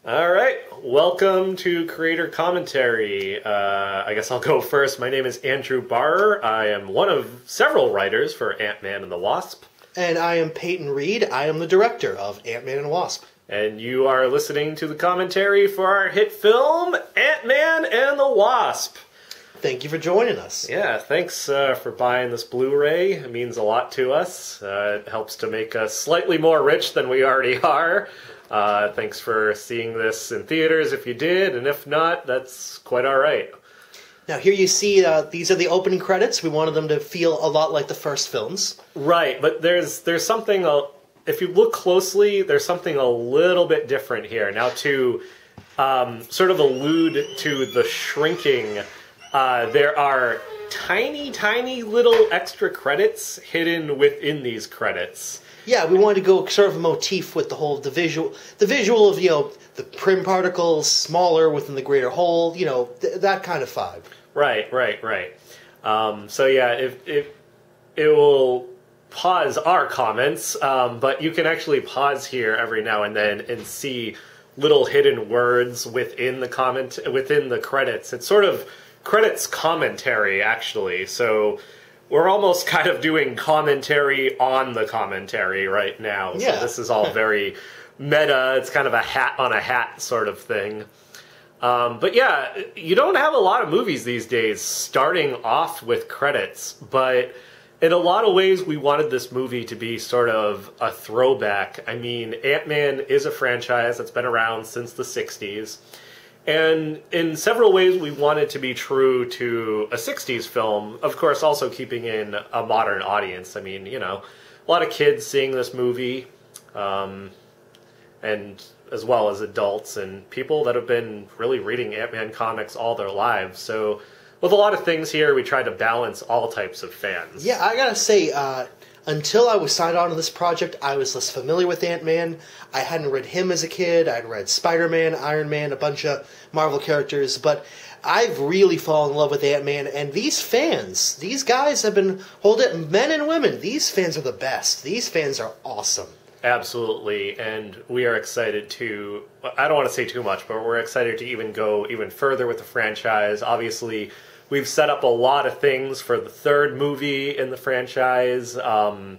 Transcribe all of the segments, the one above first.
All right, welcome to Creator Commentary. I guess I'll go first. My name is Andrew Barrer. I am one of several writers for Ant-Man and the Wasp. And I am Peyton Reed. I am the director of Ant-Man and the Wasp. And you are listening to the commentary for our hit film, Ant-Man and the Wasp. Thank you for joining us. Yeah, thanks for buying this Blu-ray. It means a lot to us. It helps to make us slightly more rich than we already are. Thanks for seeing this in theaters if you did, and if not, that's quite all right. Now here you see these are the opening credits. We wanted them to feel a lot like the first films. Right, but there's something, if you look closely, there's something a little bit different here. Now to sort of allude to the shrinking, there are tiny, tiny little extra credits hidden within these credits. Yeah, we wanted to go sort of a motif with the whole the visual of the prim particles smaller within the greater whole, that kind of vibe. Right. So yeah, it will pause our comments, but you can actually pause here every now and then and see little hidden words within the credits. It's sort of credits commentary actually. So we're almost kind of doing commentary on the commentary right now. Yeah. So this is all very meta. It's kind of a hat on a hat sort of thing. But yeah, you don't have a lot of movies these days starting off with credits, but in a lot of ways we wanted this movie to be sort of a throwback. I mean, Ant-Man is a franchise that's been around since the 60s. And in several ways, we wanted to be true to a 60s film, of course, also keeping in a modern audience. I mean, a lot of kids seeing this movie, and as well as adults and people that have been really reading Ant-Man comics all their lives. So with a lot of things here, we tried to balance all types of fans. Yeah, I gotta say, until I was signed on to this project, I was less familiar with Ant-Man. I hadn't read him as a kid. I'd read Spider-Man, Iron Man, a bunch of Marvel characters, but I've really fallen in love with Ant-Man, and these fans, these guys have been, hold it, men and women, these fans are the best. These fans are awesome. Absolutely, and we are excited to, I don't want to say too much, but we're excited to even go even further with the franchise. Obviously, we've set up a lot of things for the third movie in the franchise, and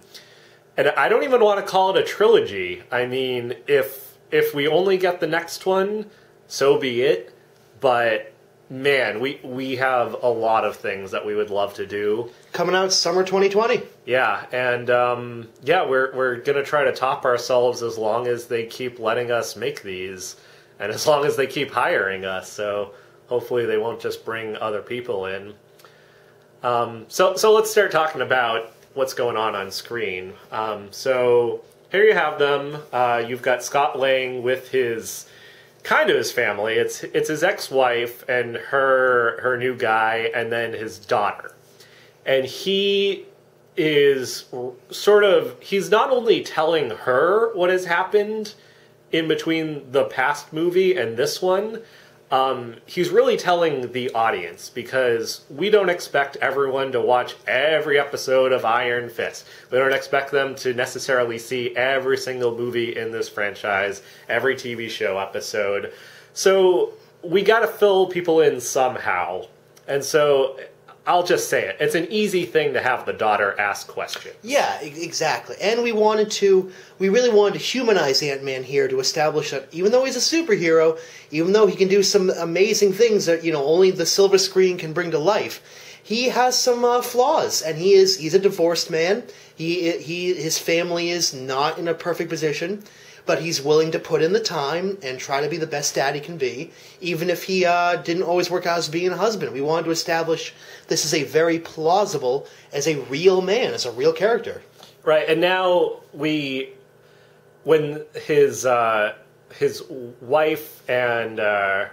I don't even want to call it a trilogy. I mean, if we only get the next one, so be it, but man, we have a lot of things that we would love to do. Coming out summer 2020. Yeah, and we're going to try to top ourselves as long as they keep letting us make these, and as long as they keep hiring us, so hopefully they won't just bring other people in. So let's start talking about what's going on screen. So here you have them. You've got Scott Lang with his family. It's his ex-wife and her new guy, and then his daughter. And he is he's not only telling her what has happened in between the past movie and this one, he's really telling the audience, because we don't expect everyone to watch every episode of Iron Fist. We don't expect them to necessarily see every single movie in this franchise, every TV show episode. So we gotta fill people in somehow. And so I'll just say it. It's an easy thing to have the daughter ask questions. Yeah, exactly. And we really wanted to humanize Ant-Man here to establish that even though he's a superhero, even though he can do some amazing things that, only the silver screen can bring to life, he has some flaws, and he's a divorced man. His family is not in a perfect position, but he's willing to put in the time and try to be the best dad he can be, even if he didn't always work out as being a husband. We wanted to establish this is a very plausible, as a real man, as a real character. Right, and now when his wife and her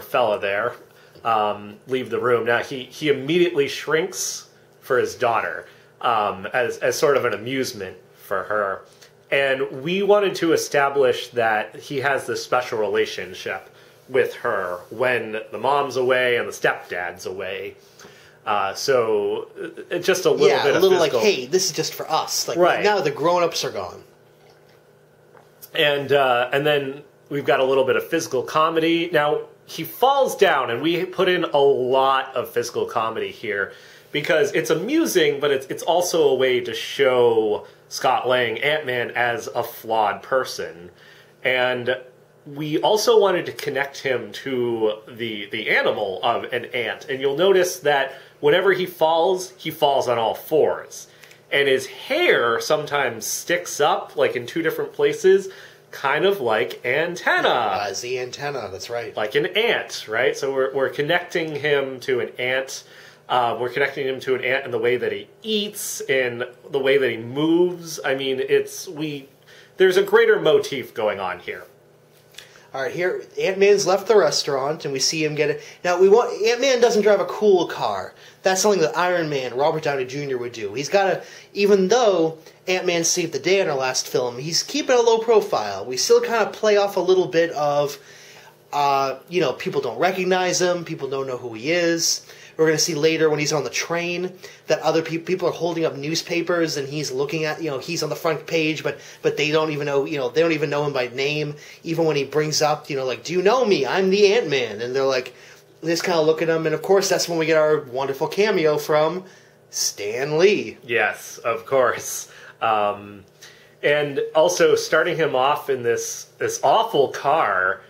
fella there leave the room, now he immediately shrinks for his daughter as sort of an amusement for her. And we wanted to establish that he has this special relationship with her when the mom's away and the stepdad's away. So it's just a little bit of physical... Yeah, a little like, hey, this is just for us. Like, right. Now the grown-ups are gone. And then we've got a little bit of physical comedy. Now, he falls down, and we put in a lot of physical comedy here because it's amusing, but it's also a way to show Scott Lang, Ant-Man, as a flawed person. And we also wanted to connect him to the animal of an ant. And you'll notice that whenever he falls on all fours. And his hair sometimes sticks up, like in two different places, kind of like antenna. As the antenna, that's right. Like an ant, right? So we're connecting him to an ant. We're connecting him to an ant in the way that he eats, in the way that he moves. I mean, there's a greater motif going on here. All right, here Ant-Man's left the restaurant, and we see him get it. Now Ant-Man doesn't drive a cool car. That's something that Iron Man, Robert Downey Jr. would do. He's got to, even though Ant-Man saved the day in our last film, he's keeping a low profile. We still kind of play off a little bit of, people don't recognize him, people don't know who he is. We're going to see later when he's on the train that other people are holding up newspapers and he's looking at, he's on the front page, but they don't even know, they don't even know him by name. Even when he brings up, like, do you know me? I'm the Ant-Man. And they're like, they just kind of look at him. And of course, that's when we get our wonderful cameo from Stan Lee. Yes, of course. And also starting him off in this awful car,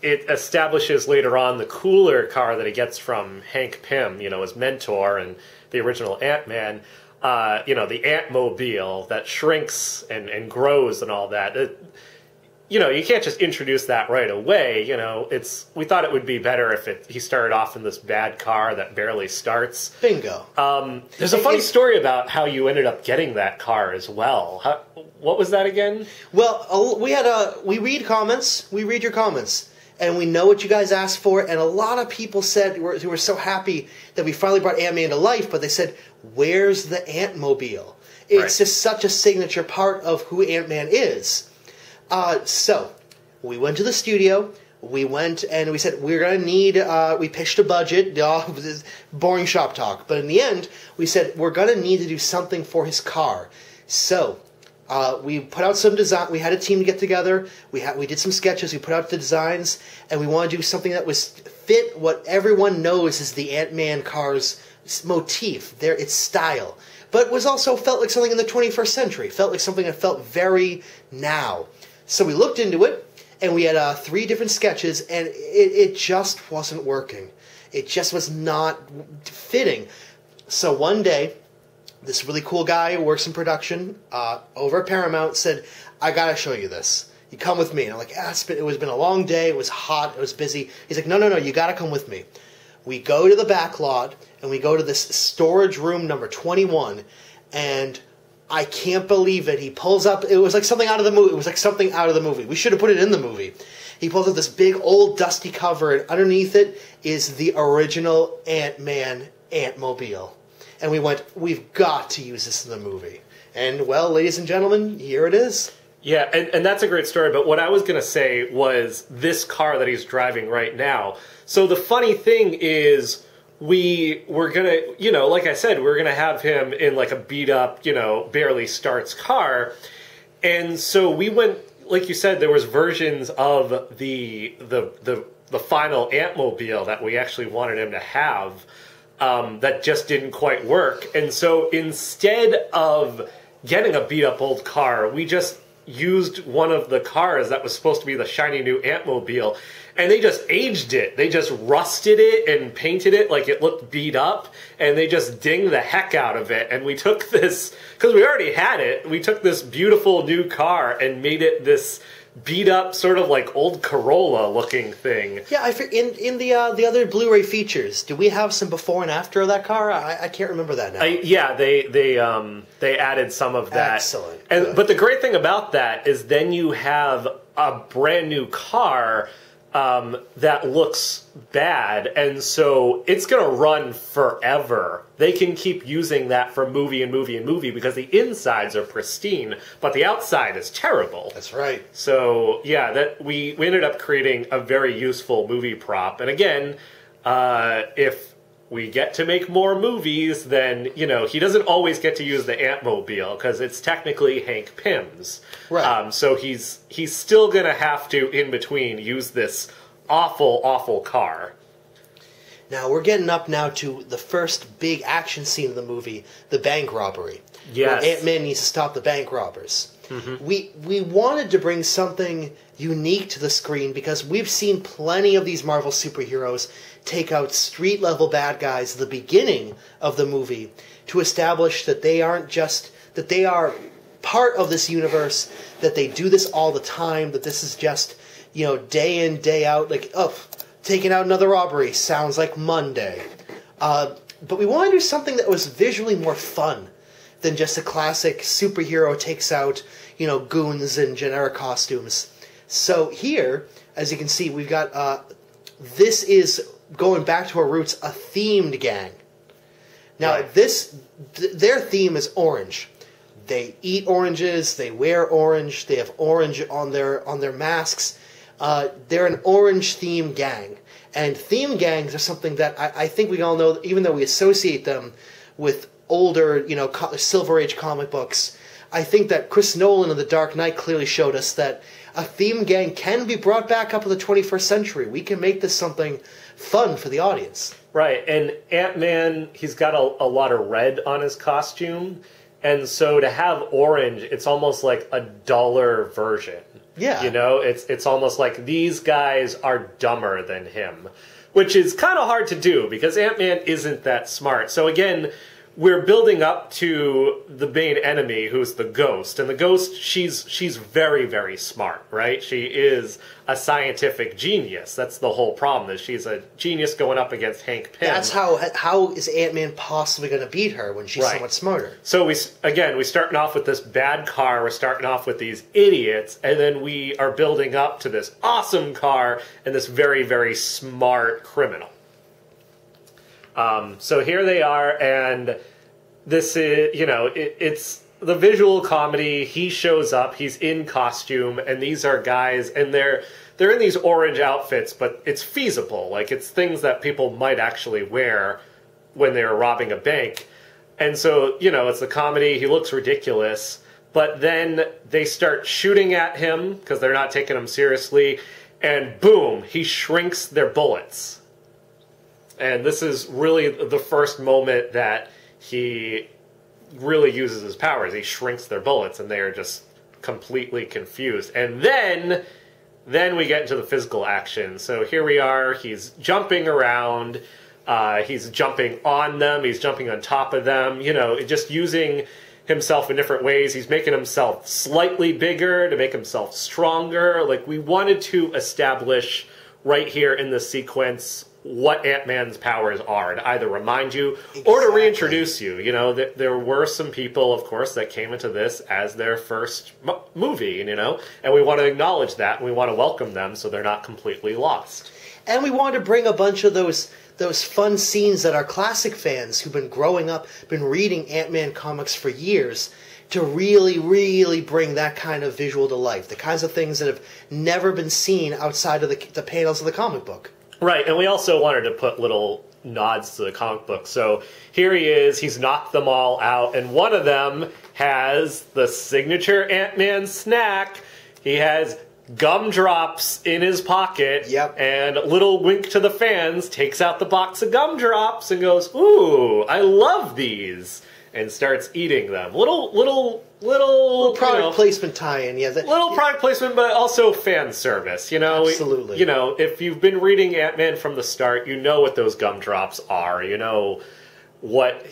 it establishes later on the cooler car that he gets from Hank Pym, his mentor and the original Ant-Man, the Ant-Mobile that shrinks and grows and all that. You can't just introduce that right away. We thought it would be better if he started off in this bad car that barely starts. Bingo. There's a funny story about how you ended up getting that car as well. What was that again? Well, we read comments. We read your comments. And we know what you guys asked for, and a lot of people said who were so happy that we finally brought Ant-Man to life, but they said, where's the Ant-Mobile? It's just such a signature part of who Ant-Man is. So, we went to the studio, we went and we said, we're going to need, we pitched a budget, boring shop talk, but in the end, we said, we're going to need to do something for his car. So, we put out some design. We had a team get together. We did some sketches. We put out the designs, and we want to do something that was fit what everyone knows is the Ant-Man car's motif, its style, but was also felt like something in the 21st century. Felt like something that felt very now. So we looked into it, and we had 3 different sketches, and it just wasn't working. It just was not fitting. So one day, this really cool guy who works in production over at Paramount said, I gotta show you this. You come with me. And I'm like, it was been a long day. It was hot. It was busy. He's like, no, you gotta come with me. We go to the back lot, and we go to this storage room number 21, and I can't believe it. He pulls up. It was like something out of the movie. We should have put it in the movie. He pulls up this big old dusty cover, and underneath it is the original Ant-Man Ant-Mobile. And we went, we've got to use this in the movie. And, well, ladies and gentlemen, here it is. Yeah, and that's a great story, but what I was going to say was this car that he's driving right now. So the funny thing is, we're going to, like I said, we're going to have him in like a beat-up, barely starts car. And so we went, like you said, there was versions of the final Ant-Mobile that we actually wanted him to have. That just didn't quite work. And so instead of getting a beat-up old car, we just used one of the cars that was supposed to be the shiny new Ant-Mobile, and they just aged it. They just rusted it and painted it like it looked beat up, and they just dinged the heck out of it. And we took this, because we already had it, we took this beautiful new car and made it this beat up, sort of like old Corolla looking thing. Yeah, in the other Blu-ray features, do we have some before and after of that car? I can't remember that now. Yeah, they added some of that. Excellent. But the great thing about that is then you have a brand new car that looks bad, and so it's going to run forever. They can keep using that for movie and movie and movie because the insides are pristine, but the outside is terrible. That's right. So, yeah, that we ended up creating a very useful movie prop. And again, if we get to make more movies, then, you know, he doesn't always get to use the Ant-Mobile, because it's technically Hank Pym's. Right. So he's still going to have to, in between, use this awful, awful car. Now, we're getting up now to the first big action scene of the movie, the bank robbery. Yes. Where Ant-Man needs to stop the bank robbers. Mm-hmm. We wanted to bring something unique to the screen because we've seen plenty of these Marvel superheroes take out street-level bad guys at the beginning of the movie to establish that they aren't just... that they are part of this universe, that they do this all the time, that this is just, you know, day in, day out, like, oh, taking out another robbery sounds like Monday. But we wanted to do something that was visually more fun than just a classic superhero takes out, you know, goons in generic costumes. So here, as you can see, we've got, this is, going back to our roots, a themed gang. Now, Right. their theme is orange. They eat oranges, they wear orange, they have orange on their masks. They're an orange-themed gang. And theme gangs are something that I think we all know, even though we associate them with older, you know, Silver Age comic books. I think that Chris Nolan in The Dark Knight clearly showed us that a theme gang can be brought back up in the 21st century. We can make this something fun for the audience. Right, and Ant-Man, he's got a lot of red on his costume, and so to have orange, it's almost like a duller version. Yeah. You know, it's almost like these guys are dumber than him, which is kind of hard to do because Ant-Man isn't that smart. So again, we're building up to the main enemy, who's the Ghost. And the Ghost, she's very, very smart, right? She is a scientific genius. That's the whole problem, is she's a genius going up against Hank Pym. That's how is Ant-Man possibly going to beat her when she's so much smarter? So we're starting off with this bad car, we're starting off with these idiots, and then we are building up to this awesome car and this very, very smart criminal. So here they are, and this is, you know, it's the visual comedy. He shows up, he's in costume, and these are guys, and they're in these orange outfits, but it's feasible. Like, it's things that people might actually wear when they're robbing a bank. And so, you know, it's the comedy, he looks ridiculous, but then they start shooting at him, because they're not taking him seriously, and boom, he shrinks their bullets. And this is really the first moment that he really uses his powers. He shrinks their bullets, and they are just completely confused. And then we get into the physical action. So here we are. He's jumping around. He's jumping on them. He's jumping on top of them. You know, just using himself in different ways. He's making himself slightly bigger to make himself stronger. Like, we wanted to establish right here in this sequence what Ant-Man's powers are, to either remind you or to reintroduce you. You know, there were some people, of course, that came into this as their first movie, you know, and we want to acknowledge that, and we want to welcome them so they're not completely lost. And we wanted to bring a bunch of those fun scenes that our classic fans who've been growing up, been reading Ant-Man comics for years, to really, really bring that kind of visual to life. The kinds of things that have never been seen outside of the panels of the comic book. Right, and we also wanted to put little nods to the comic book. So here he is, he's knocked them all out, and one of them has the signature Ant-Man snack. He has gumdrops in his pocket, and a little wink to the fans, takes out the box of gumdrops and goes, "Ooh, I love these," and starts eating them. Little product placement tie-in, little product placement, but also fan service. You know, absolutely. You know, if you've been reading Ant-Man from the start, you know what those gumdrops are. You know what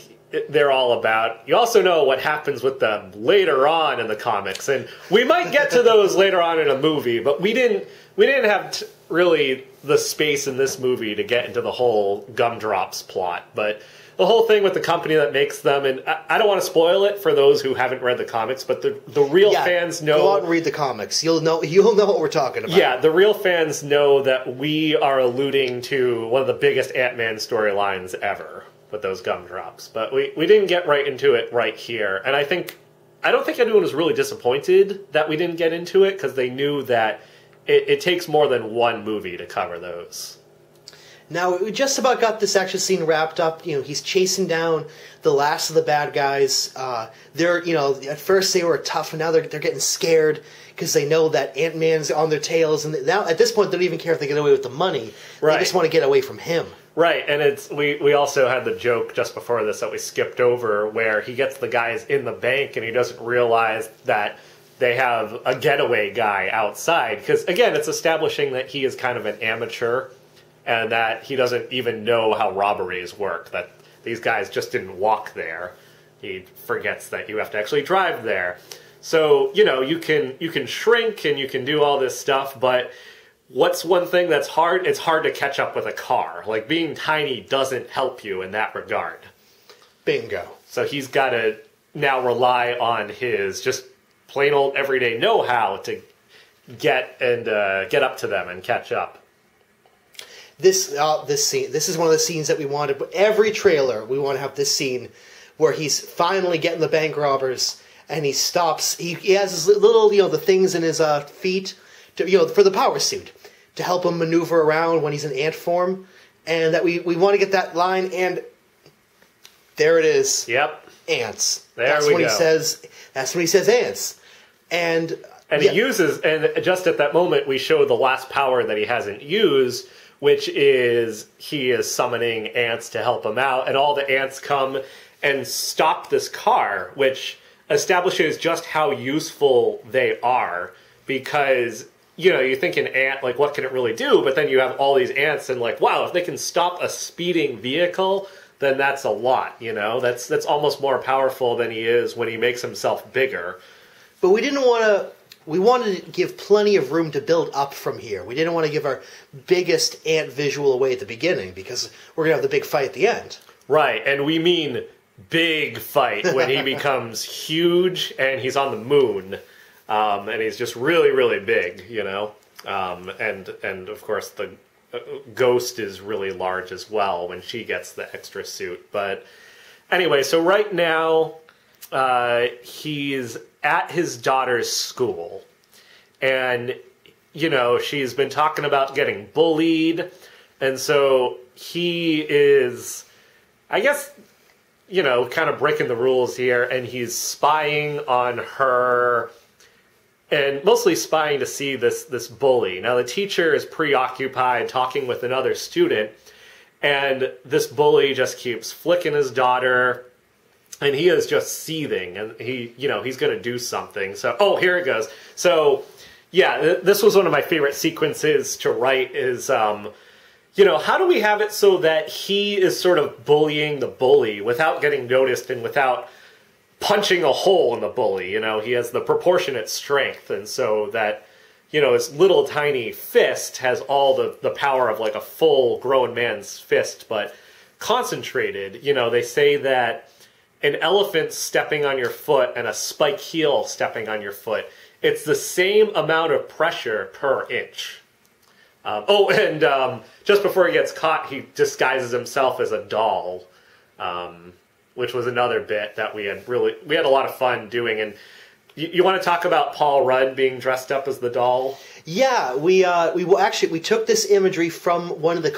they're all about. You also know what happens with them later on in the comics, and we might get to those later on in a movie. But we didn't have really the space in this movie to get into the whole gumdrops plot, but the whole thing with the company that makes them, and I don't want to spoil it for those who haven't read the comics, but the real fans know. Go out and read the comics. You'll know what we're talking about. Yeah, the real fans know that we are alluding to one of the biggest Ant-Man storylines ever with those gumdrops. But we didn't get right into it right here, and I don't think anyone was really disappointed that we didn't get into it, because they knew that it takes more than one movie to cover those. Now, we just about got this action scene wrapped up. You know, he's chasing down the last of the bad guys. They're, you know, at first they were tough, and now they're getting scared because they know that Ant-Man's on their tails. And now, at this point, they don't even care if they get away with the money. Right. They just want to get away from him. Right, and we also had the joke just before this that we skipped over where he gets the guys in the bank and he doesn't realize that they have a getaway guy outside. Because, again, it's establishing that he is kind of an amateur and that he doesn't even know how robberies work, that these guys just didn't walk there. He forgets that you have to actually drive there. So, you know, you can shrink and you can do all this stuff, but what's one thing that's hard? It's hard to catch up with a car. Like, being tiny doesn't help you in that regard. Bingo. So he's got to now rely on his just plain old everyday know-how to get up to them and catch up. This scene. This is one of the scenes that we wanted. But every trailer, we want to have this scene where he's finally getting the bank robbers, and he stops. He has his little, you know, the things in his feet, to, you know, for the power suit to help him maneuver around when he's in ant form, and that we want to get that line. And there it is. Yep. Ants. That's when he says. That's when he says ants. And he uses, and just at that moment, we show the last power that he hasn't used, which is he is summoning ants to help him out, and all the ants come and stop this car, which establishes just how useful they are, because, you know, you think an ant, like, what can it really do? But then you have all these ants, and like, wow, if they can stop a speeding vehicle, then that's a lot, you know? That's almost more powerful than he is when he makes himself bigger. But we didn't want to... We wanted to give plenty of room to build up from here. We didn't want to give our biggest ant visual away at the beginning because we're going to have the big fight at the end. Right, and we mean big fight when he becomes huge and he's on the moon. And he's just really, really big, you know? And of course the Ghost is really large as well when she gets the extra suit. But anyway, so right now he's at his daughter's school, and, you know, she's been talking about getting bullied, and so he is, I guess, you know, kind of breaking the rules here, and he's spying on her, and mostly spying to see this bully. Now, the teacher is preoccupied talking with another student, and this bully just keeps flicking his daughter. And he is just seething, and he's going to do something. So, oh, here it goes. So, yeah, this was one of my favorite sequences to write is, how do we have it so that he is sort of bullying the bully without getting noticed and without punching a hole in the bully? You know, he has the proportionate strength, and so that, you know, his little tiny fist has all the power of like a full grown man's fist, but concentrated. You know, they say that an elephant stepping on your foot and a spike heel stepping on your foot, it's the same amount of pressure per inch. Just before he gets caught, he disguises himself as a doll, which was another bit that we had a lot of fun doing. And you want to talk about Paul Rudd being dressed up as the doll? Yeah, we took this imagery from one of the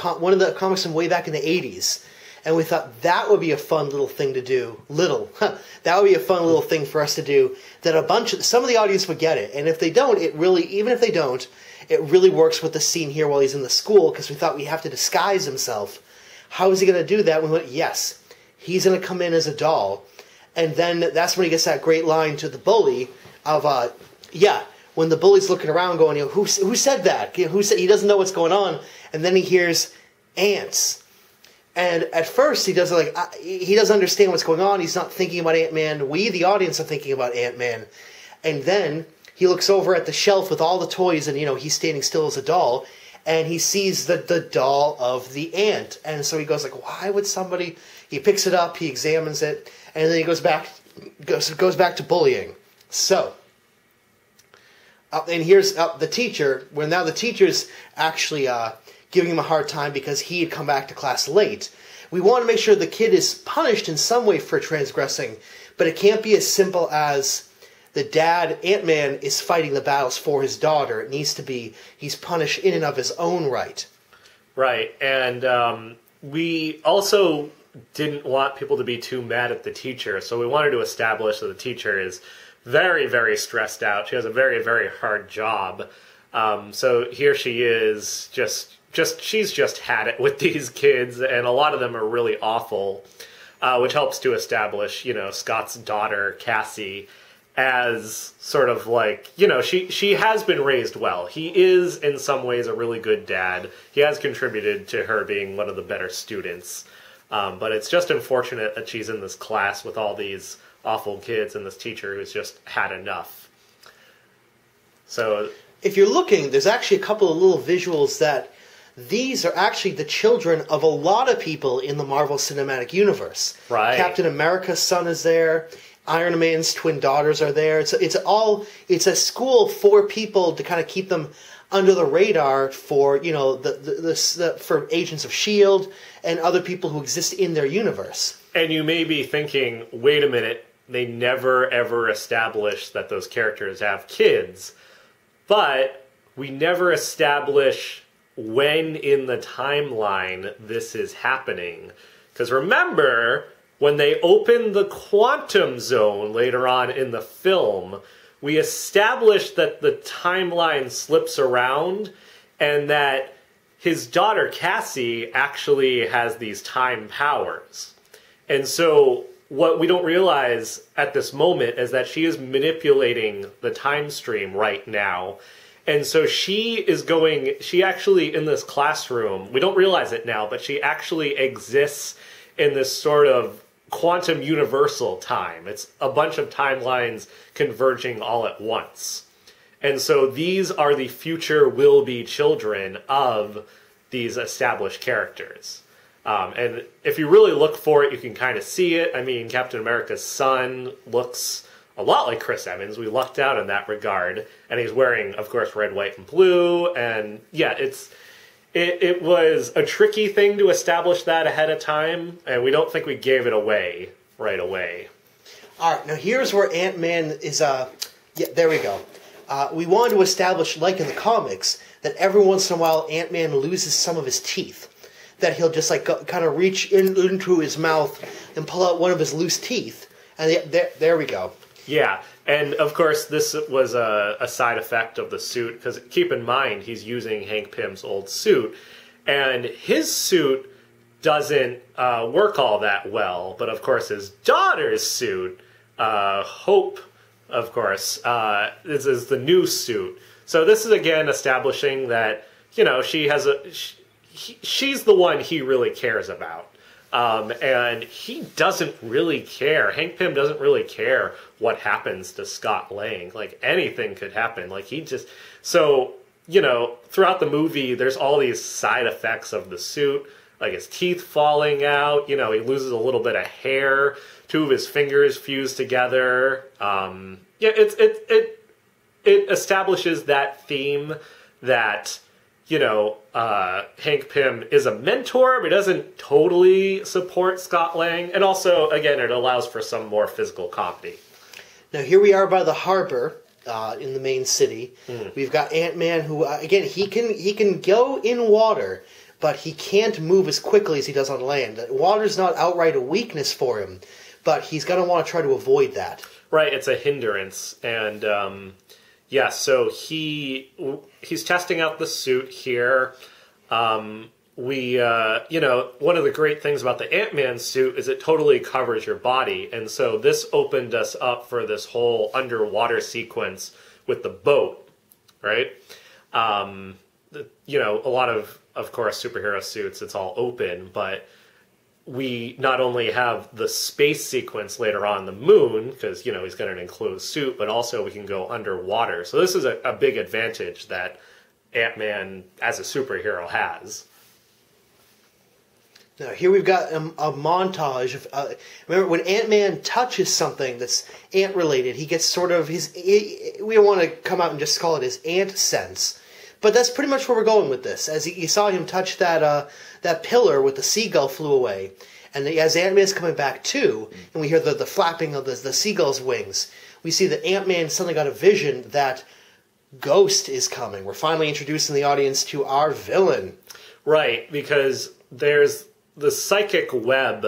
comics from way back in the 80s. And we thought that would be a fun little thing to do. That would be a fun little thing for us to do. That some of the audience would get it. And if they don't, it really works with the scene here while he's in the school, because we thought we have to disguise himself. How is he going to do that? We went, yes, he's going to come in as a doll. And then that's when he gets that great line to the bully of, when the bully's looking around going, who said that? Who said, he doesn't know what's going on. And then he hears ants. And at first, he doesn't understand what's going on. He's not thinking about Ant-Man. We, the audience, are thinking about Ant-Man. And then he looks over at the shelf with all the toys, and, he's standing still as a doll, and he sees the doll of the ant. And so he goes like, why would somebody... He picks it up, he examines it, and then he goes back to bullying. So, and here's the teacher, where now the teacher's actually... giving him a hard time because he had come back to class late. We want to make sure the kid is punished in some way for transgressing, but it can't be as simple as the dad, Ant-Man, is fighting the battles for his daughter. It needs to be he's punished in and of his own right. Right, and we also didn't want people to be too mad at the teacher, so we wanted to establish that the teacher is very, very stressed out. She has a very, very hard job. So here she is, she's just had it with these kids, and a lot of them are really awful, which helps to establish, Scott's daughter, Cassie, as sort of like, she has been raised well. He is, in some ways, a really good dad. He has contributed to her being one of the better students. But it's just unfortunate that she's in this class with all these awful kids and this teacher who's just had enough. So, if you're looking, there's actually a couple of little visuals that these are actually the children of a lot of people in the Marvel Cinematic Universe. Right. Captain America's son is there. Iron Man's twin daughters are there. It's a school for people to kind of keep them under the radar for for agents of S.H.I.E.L.D. and other people who exist in their universe. And you may be thinking, wait a minute, they never ever established that those characters have kids, but we never establish when in the timeline this is happening. Because remember, when they open the quantum zone later on in the film, we established that the timeline slips around and that his daughter Cassie actually has these time powers. And so what we don't realize at this moment is that she is manipulating the time stream right now. And so she actually in this classroom, we don't realize it now, but she actually exists in this sort of quantum universal time. It's a bunch of timelines converging all at once. And so these are the future will-be children of these established characters. And if you really look for it, you can kind of see it. I mean, Captain America's son looks a lot like Chris Evans. We lucked out in that regard. And he's wearing, of course, red, white, and blue. And yeah, it was a tricky thing to establish that ahead of time, and we don't think we gave it away right away. All right, now here's where Ant-Man is, there we go. We wanted to establish, like in the comics, that every once in a while Ant-Man loses some of his teeth. That he'll just kind of reach into his mouth and pull out one of his loose teeth. And there we go. Yeah, and of course this was a side effect of the suit, because keep in mind he's using Hank Pym's old suit, and his suit doesn't work all that well, but of course his daughter's suit, Hope, of course, this is the new suit. So this is again establishing that, she's the one he really cares about. And he doesn't really care. Hank Pym doesn't really care what happens to Scott Lang. Like, anything could happen. Like, So, throughout the movie, there's all these side effects of the suit. Like, his teeth falling out. He loses a little bit of hair. 2 of his fingers fuse together. It establishes that theme that, Hank Pym is a mentor, but doesn't totally support Scott Lang. And also, again, it allows for some more physical comedy. Now, here we are by the harbor in the main city. We've got Ant-Man who, again, he can go in water, but he can't move as quickly as he does on land. Water's not outright a weakness for him, but he's going to want to try to avoid that. Right, it's a hindrance. And, so he's testing out the suit here. One of the great things about the Ant-Man suit is it totally covers your body. And so this opened us up for this whole underwater sequence with the boat, right? A lot of course, superhero suits, it's all open, but we not only have the space sequence later on the moon, because, he's got an enclosed suit, but also we can go underwater. So this is a big advantage that Ant-Man as a superhero has. Now, here we've got a montage of... remember, when Ant-Man touches something that's ant-related, he gets sort of his... we don't want to come out and just call it his ant sense. But that's pretty much where we're going with this. As you saw him touch that pillar with the seagull flew away. And as Ant-Man's coming back too, and we hear the flapping of the seagull's wings, we see that Ant-Man suddenly got a vision that Ghost is coming. We're finally introducing the audience to our villain. Right, because there's the psychic web.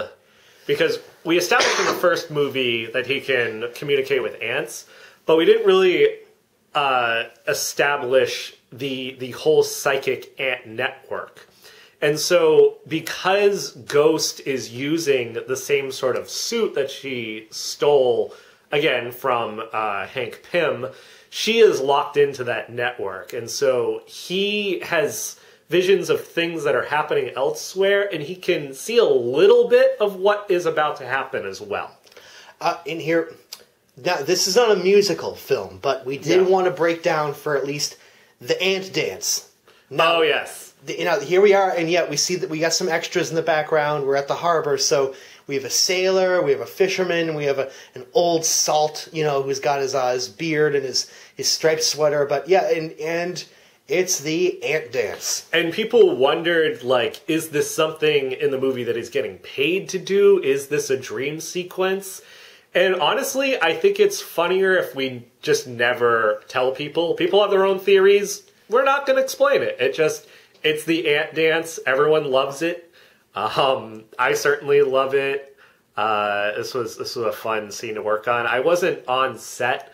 Because we established in the first movie that he can communicate with ants, but we didn't really establish the whole psychic ant network. And so, because Ghost is using the same sort of suit that she stole, again, from Hank Pym, she is locked into that network. And so, he has visions of things that are happening elsewhere, and he can see a little bit of what is about to happen as well. In here, now this is not a musical film, but we did want to break down for at least the ant dance. Now, oh, yes. Here we are, and yet we see that we got some extras in the background. We're at the harbor, so we have a sailor, we have a fisherman, we have an old salt, who's got his beard and his striped sweater. But yeah, and it's the ant dance. And people wondered, like, is this something in the movie that he's getting paid to do? Is this a dream sequence? And honestly, I think it's funnier if we just never tell people. People have their own theories. We're not going to explain it. It's the ant dance. Everyone loves it. I certainly love it. This was a fun scene to work on. I wasn't on set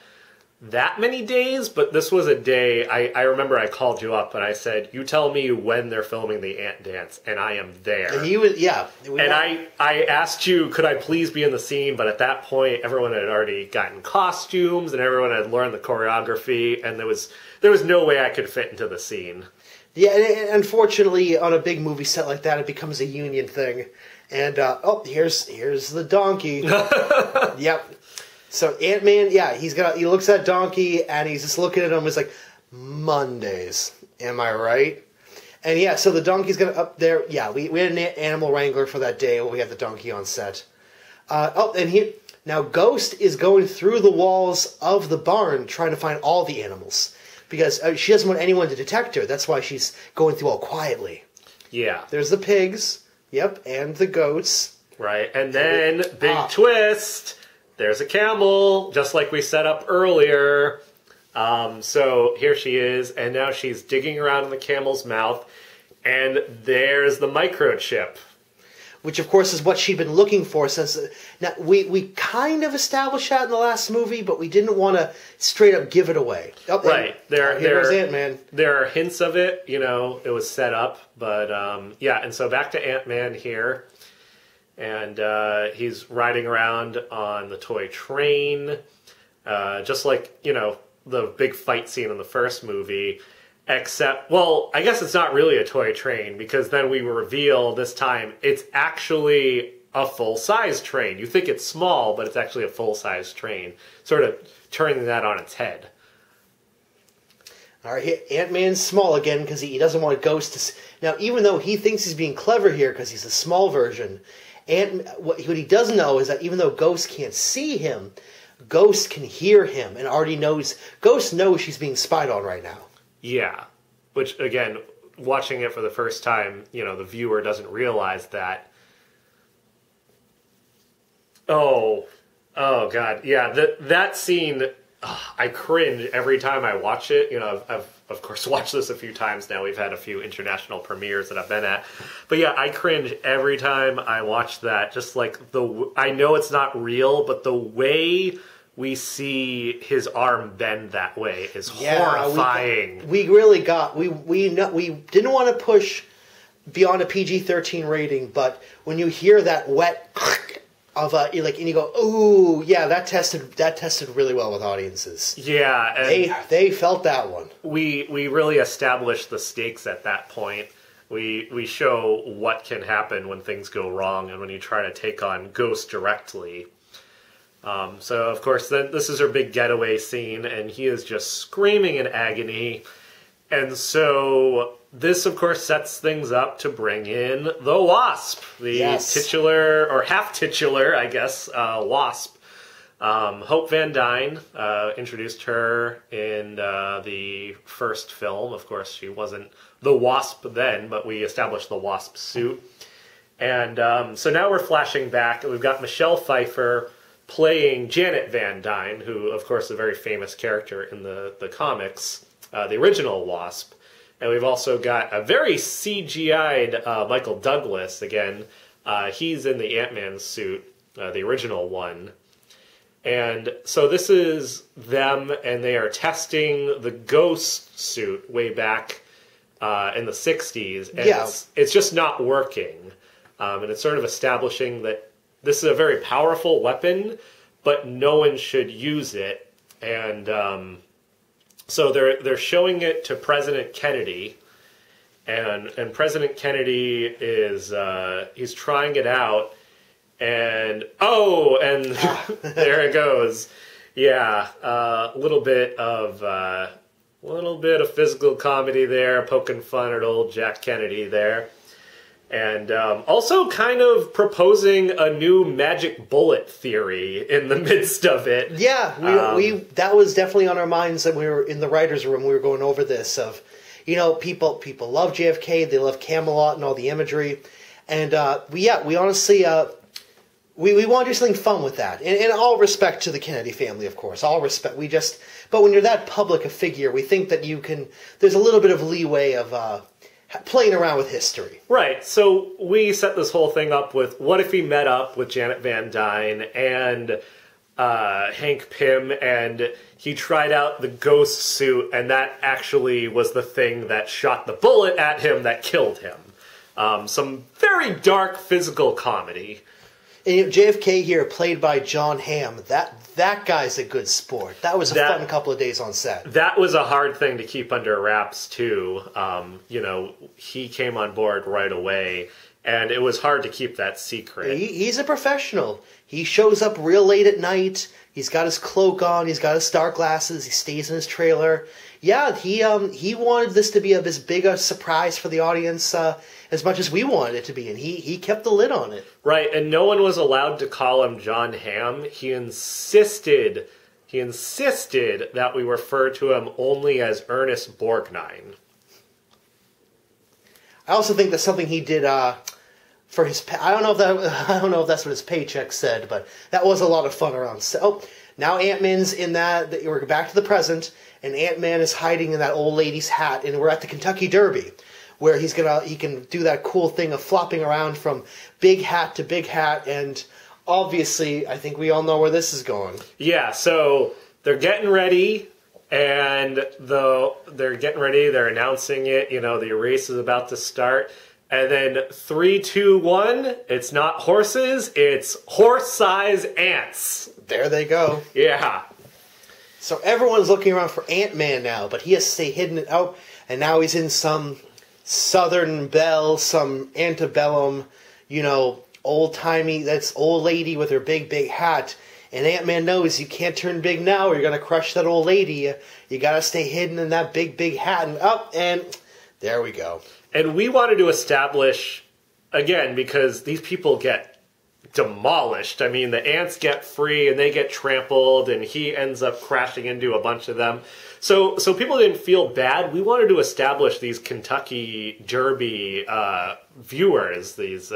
that many days, but this was a day. I remember I called you up and I said, "You tell me when they're filming the ant dance," and I am there. And he was, yeah. And I asked you, could I please be in the scene? But at that point, everyone had already gotten costumes and everyone had learned the choreography, and there was no way I could fit into the scene. Yeah, and unfortunately, on a big movie set like that, it becomes a union thing. And here's the donkey. Yep. So Ant-Man, yeah, he looks at Donkey and he's just looking at him. He's like, Mondays, am I right? And yeah, so the donkey's up there. Yeah, we had an animal wrangler for that day when we had the donkey on set. Now Ghost is going through the walls of the barn trying to find all the animals because she doesn't want anyone to detect her. That's why she's going through all quietly. Yeah. There's the pigs. Yep, and the goats. Right, and then big twist. There's a camel, just like we set up earlier. So here she is, and now she's digging around in the camel's mouth, and there's the microchip. Which, of course, is what she'd been looking for since... Now, we kind of established that in the last movie, but we didn't want to straight up give it away. Oh, right. Here's Ant-Man. There are hints of it, it was set up, but yeah, and so back to Ant-Man here. And he's riding around on the toy train, just like, the big fight scene in the first movie. Except, well, I guess it's not really a toy train, because then we reveal this time it's actually a full-size train. You think it's small, but it's actually a full-size train. Sort of turning that on its head. All right, Ant-Man's small again because he doesn't want Ghost to... Now, even though he thinks he's being clever here because he's a small version... what he doesn't know is that even though Ghost can't see him, Ghost can hear him and already knows... Ghost knows she's being spied on right now. Yeah. Which, again, watching it for the first time, the viewer doesn't realize that. Oh, God. Yeah, that scene, I cringe every time I watch it. I've of course, watched this a few times now. We've had a few international premieres that I've been at. But yeah, I cringe every time I watch that. Just like I know it's not real, but the way we see his arm bend that way is horrifying. We really got... We didn't want to push beyond a PG-13 rating, but when you hear that wet... and you go, ooh, yeah, that tested really well with audiences. Yeah, and they felt that one. We really established the stakes at that point. We show what can happen when things go wrong and when you try to take on Ghost directly. So of course, then this is her big getaway scene, and he is just screaming in agony. And so this, of course, sets things up to bring in the Wasp, the titular, or half-titular, I guess, Wasp. Hope Van Dyne introduced her in the first film. Of course, she wasn't the Wasp then, but we established the Wasp suit. And so now we're flashing back, and we've got Michelle Pfeiffer playing Janet Van Dyne, who, of course, is a very famous character in the comics, the original Wasp. And we've also got a very CGI'd Michael Douglas again. He's in the Ant-Man suit, the original one. And so this is them, and they are testing the Ghost suit way back in the 60s. And it's just not working. And it's sort of establishing that this is a very powerful weapon, but no one should use it. And so they're showing it to President Kennedy. And President Kennedy is he's trying it out. And there it goes. Yeah, a little bit of physical comedy there, poking fun at old Jack Kennedy there, and also kind of proposing a new magic bullet theory in the midst of it. Yeah, we that was definitely on our minds when we were in the writers' room. We were going over this of, people love JFK, they love Camelot and all the imagery, and we honestly. We want to do something fun with that. In all respect to the Kennedy family, of course. All respect. But when you're that public a figure, we think that there's a little bit of leeway of playing around with history. Right. So we set this whole thing up with, what if he met up with Janet Van Dyne and Hank Pym, and he tried out the Ghost suit, and that actually was the thing that shot the bullet at him that killed him. Some very dark physical comedy. And JFK here, played by John Hamm, that guy's a good sport. That was a fun couple of days on set. That was a hard thing to keep under wraps, too. He came on board right away, and it was hard to keep that secret. He's a professional. He shows up real late at night. He's got his cloak on. He's got his star glasses. He stays in his trailer. Yeah, he wanted this to be as big a surprise for the audience as much as we wanted it to be, and he kept the lid on it. Right, and no one was allowed to call him John Hamm. He insisted that we refer to him only as Ernest Borgnine. I also think that's something he did for his. I don't know if that's what his paycheck said, but that was a lot of fun around. So now Ant-Man's in that. We're back to the present, and Ant-Man is hiding in that old lady's hat, and we're at the Kentucky Derby, where he can do that cool thing of flopping around from big hat to big hat, and obviously, I think we all know where this is going. Yeah, so they're getting ready, and they're announcing it, the race is about to start, and then 3, 2, 1, it's not horses, it's horse-size ants. There they go. Yeah. So everyone's looking around for Ant-Man now, but he has to stay hidden out, and now he's in some Southern Belle, some antebellum, old-timey, that's old lady with her big, big hat. And Ant-Man knows you can't turn big now or you're going to crush that old lady. You got to stay hidden in that big, big hat. And there we go. And we wanted to establish, again, because these people get demolished. I mean, the ants get free and they get trampled, and he ends up crashing into a bunch of them. So people didn't feel bad. We wanted to establish these Kentucky Derby viewers, these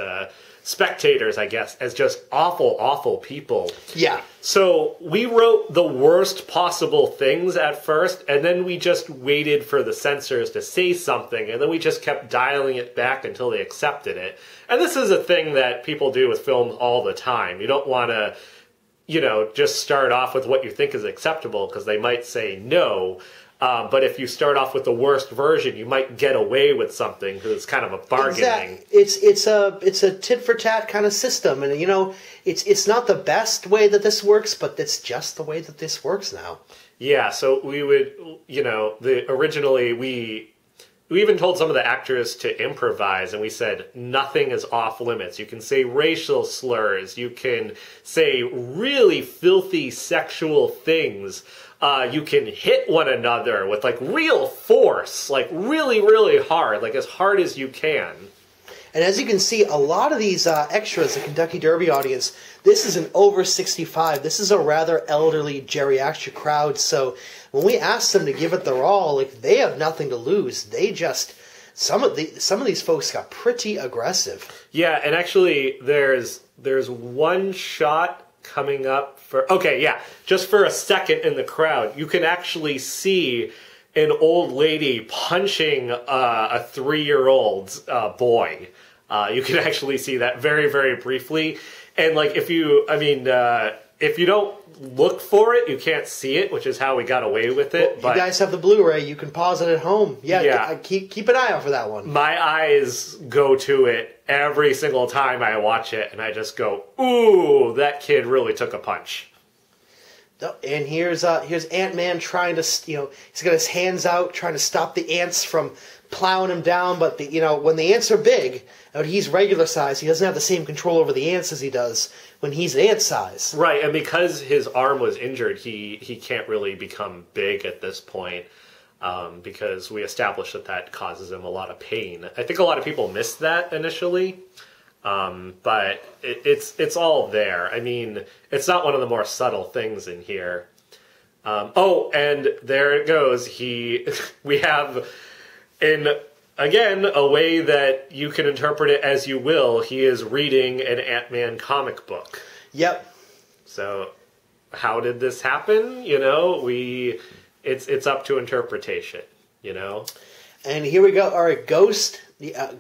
spectators, I guess, as just awful, awful people. Yeah. So we wrote the worst possible things at first, and then we just waited for the censors to say something, and then we just kept dialing it back until they accepted it. And this is a thing that people do with films all the time. You don't want to, just start off with what you think is acceptable, because they might say no. But if you start off with the worst version, you might get away with something because it's kind of a bargaining. Exactly. It's a tit for tat kind of system, and it's not the best way that this works, but it's just the way that this works now. Yeah. So we would, originally we even told some of the actors to improvise, and we said nothing is off limits. You can say racial slurs. You can say really filthy sexual things. You can hit one another with, real force, really, really hard, as hard as you can. And as you can see, a lot of these extras, the Kentucky Derby audience, this is an over 65. This is a rather elderly geriatric crowd. So when we ask them to give it their all, they have nothing to lose. They just some of these folks got pretty aggressive. Yeah, and actually, there's one shot coming up just for a second in the crowd. You can actually see an old lady punching a 3-year-old boy. You can actually see that very, very briefly. And like if you don't look for it, you can't see it, which is how we got away with it. Well, but you guys have the Blu-ray. You can pause it at home. Yeah. Keep an eye out for that one. My eyes go to it every single time I watch it, and I just go, "Ooh, that kid really took a punch." And here's Ant-Man trying to, he's got his hands out trying to stop the ants from plowing him down. But when the ants are big, and he's regular size, he doesn't have the same control over the ants as he does when he's ant size. Right, and because his arm was injured, he can't really become big at this point. Because we established that causes him a lot of pain. I think a lot of people missed that initially. But it's all there. I mean, it's not one of the more subtle things in here. And there it goes. We have, again, a way that you can interpret it as you will. He is reading an Ant-Man comic book. Yep. So, how did this happen? It's up to interpretation. And here we go. All right, Ghost.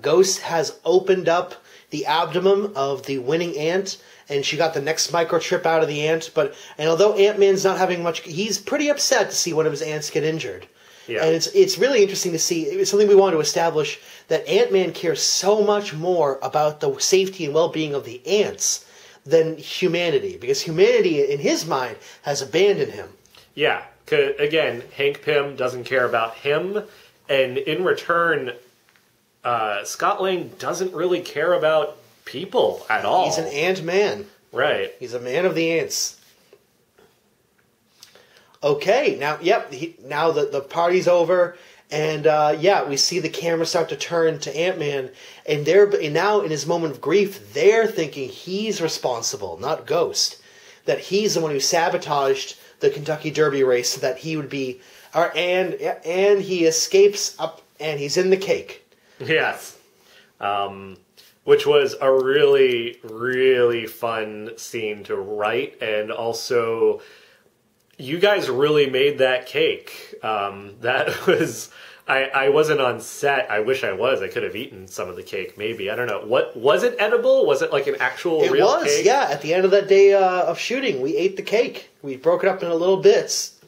Ghost has opened up the abdomen of the winning ant, and she got the next microchip out of the ant. And although Ant-Man's not having much, he's pretty upset to see one of his ants get injured. Yeah. And it's really interesting to see. It's something we want to establish, that Ant-Man cares so much more about the safety and well-being of the ants than humanity, because humanity, in his mind, has abandoned him. Yeah, 'cause, again, Hank Pym doesn't care about him, and in return, Scott Lang doesn't really care about people at all. He's an ant man. Right. He's a man of the ants. Okay, now the party's over, and we see the camera start to turn to Ant-Man, and now in his moment of grief, they're thinking he's responsible, not Ghost. That he's the one who sabotaged the Kentucky Derby race so that he would be... And he escapes up, and he's in the cake. Yes. Which was a really, really fun scene to write, and also, you guys really made that cake. That was... I wasn't on set. I wish I was. I could have eaten some of the cake, maybe. I don't know. What was it edible? Was it like an actual real cake? It was, yeah. At the end of that day of shooting, we ate the cake. We broke it up into little bits.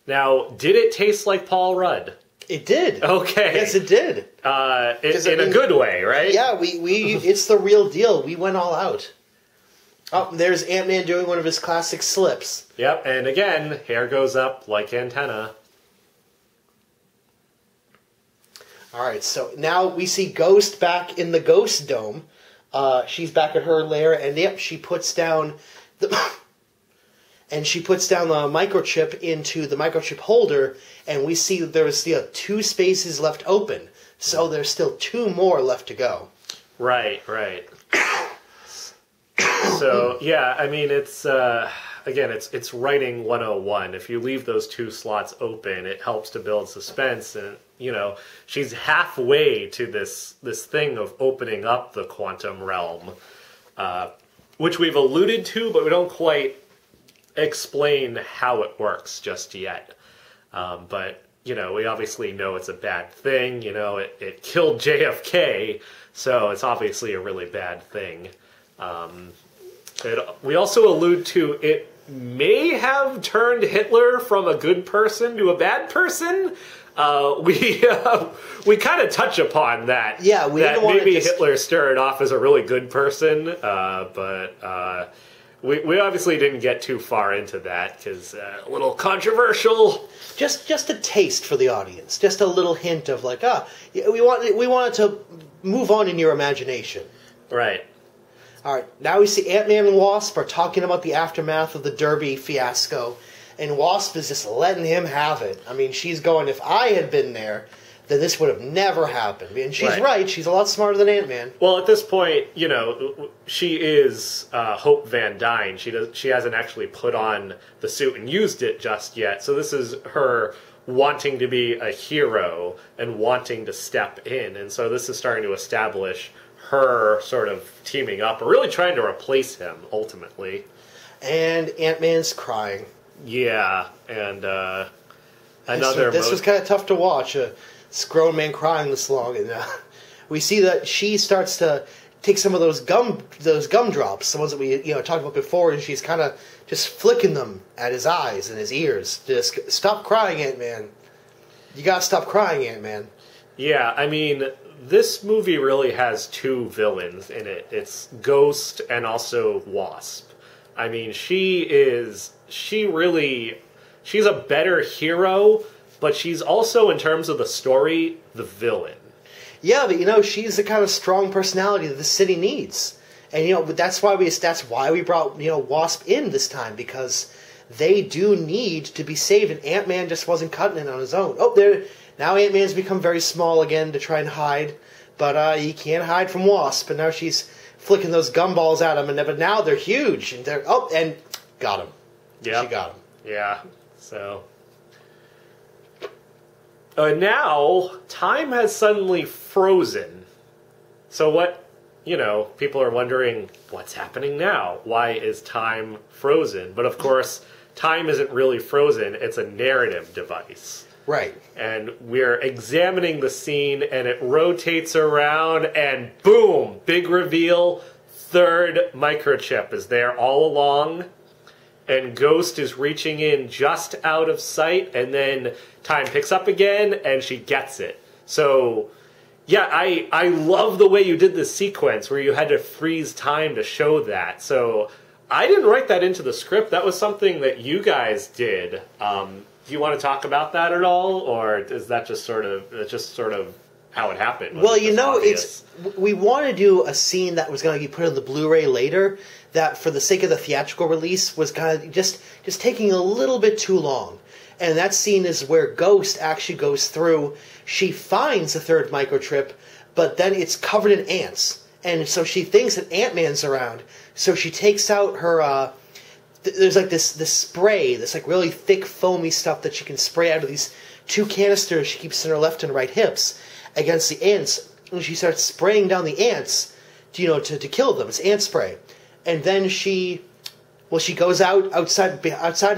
Now, did it taste like Paul Rudd? It did. Okay. Yes, it did. In a good way, right? Yeah, we it's the real deal. We went all out. Oh, there's Ant-Man doing one of his classic slips. Yep, and again, hair goes up like antenna. All right, so now we see Ghost back in the Ghost Dome. She's back at her lair, and she puts down the microchip into the microchip holder, and we see there's 2 spaces left open. So there's still 2 more left to go. Right. So, yeah, I mean, it's writing 101. If you leave those 2 slots open, it helps to build suspense, and, she's halfway to this thing of opening up the quantum realm, which we've alluded to, but we don't quite explain how it works just yet. But, we obviously know it's a bad thing. It killed JFK, so it's obviously a really bad thing. We also allude to it may have turned Hitler from a good person to a bad person. We kind of touch upon that. Yeah, we that didn't want maybe to Hitler started off as a really good person, but we obviously didn't get too far into that because a little controversial. Just a taste for the audience, just a little hint of we wanted to move on in your imagination. Right. All right, now we see Ant-Man and Wasp are talking about the aftermath of the Derby fiasco, and Wasp is just letting him have it. I mean, she's going, if I had been there, then this would have never happened. And she's right. She's a lot smarter than Ant-Man. Well, at this point, she is Hope Van Dyne. She hasn't actually put on the suit and used it just yet. So this is her wanting to be a hero and wanting to step in. And so this is starting to establish her sort of teaming up, or really trying to replace him, ultimately. And Ant-Man's crying. Yeah, and Another. This was kind of tough to watch. This grown man crying this long, and we see that she starts to take some of those gumdrops, the ones that we talked about before, and she's kind of just flicking them at his eyes and his ears. Just stop crying, Ant-Man. You gotta stop crying, Ant-Man. Yeah, I mean, this movie really has two villains in it. It's Ghost and also Wasp. I mean, she's a better hero, but she's also, in terms of the story, the villain. Yeah, but she's the kind of strong personality that the city needs. And that's why we brought Wasp in this time, because they do need to be saved, and Ant-Man just wasn't cutting it on his own. Now Ant-Man's become very small again to try and hide, but he can't hide from Wasp, and now she's flicking those gumballs at him, but now they're huge, and and got him. Yeah, she got him. Yeah, so now time has suddenly frozen. So what? People are wondering, what's happening now? Why is time frozen? But of course, time isn't really frozen. It's a narrative device. Right. And we're examining the scene, and it rotates around, and boom! Big reveal. Third microchip is there all along, and Ghost is reaching in just out of sight, and then time picks up again, and she gets it. So... yeah, I love the way you did this sequence where you had to freeze time to show that. So I didn't write that into the script. That was something that you guys did. Do you want to talk about that at all, or is that just sort of how it happened? Well, we want to do a scene that was going to be put on the Blu-ray later. That, for the sake of the theatrical release, was kind of just taking a little bit too long. And that scene is where Ghost actually goes through. She finds the third microchip, but then it's covered in ants. And so she thinks that Ant-Man's around. So she takes out her... there's like this spray, this like really thick foamy stuff that she can spray out of these two canisters she keeps in her left and right hips against the ants. And she starts spraying down the ants to kill them. It's ant spray. And then she goes outside of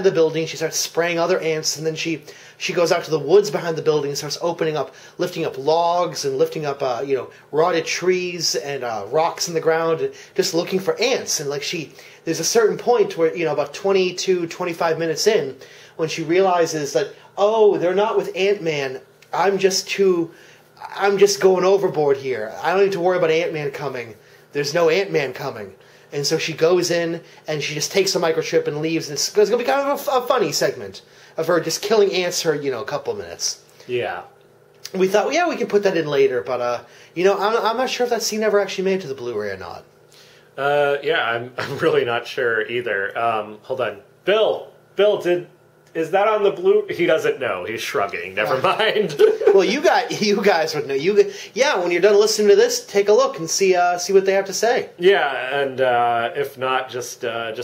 the building. She starts spraying other ants, and then she goes out to the woods behind the building and starts lifting up logs and lifting up rotted trees and rocks in the ground, and just looking for ants. And there's a certain point where about 20 to 25 minutes in, when she realizes that they're not with Ant-Man. I'm just going overboard here. I don't need to worry about Ant-Man coming. There's no Ant-Man coming. And so she goes in, and she just takes the microchip and leaves, and it's going to be kind of a funny segment of her just killing ants for, a couple of minutes. Yeah. We thought, we can put that in later, but, I'm not sure if that scene ever actually made it to the Blu-ray or not. Yeah, I'm really not sure either. Hold on. Bill, is that on the Blu? He doesn't know. He's shrugging. Never mind. Well, you guys would know. When you're done listening to this, take a look and see what they have to say. Yeah, and if not, just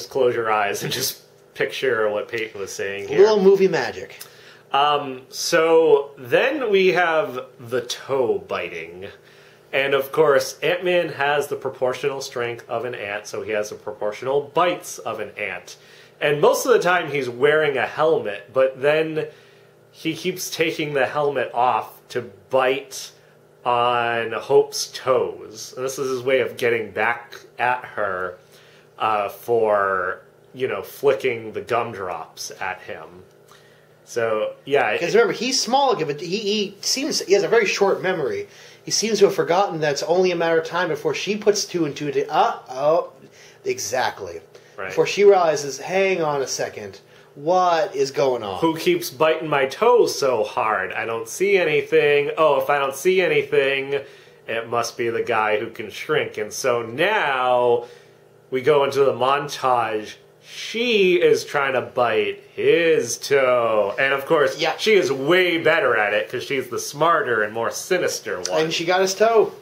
close your eyes and just picture what Peyton was saying here. A little movie magic. So then we have the toe biting. And of course, Ant-Man has the proportional strength of an ant, so he has the proportional bites of an ant. And most of the time he's wearing a helmet, but then he keeps taking the helmet off to bite on Hope's toes. And this is his way of getting back at her for, flicking the gumdrops at him. So, yeah. Because remember, he's small, but he has a very short memory. He seems to have forgotten that it's only a matter of time before she puts two and two together. Exactly. Right. Before she realizes, hang on a second, what is going on? Who keeps biting my toes so hard? I don't see anything. Oh, if I don't see anything, it must be the guy who can shrink. And so now we go into the montage. She is trying to bite his toe. And of course, she is way better at it because she's the smarter and more sinister one. And she got his toe.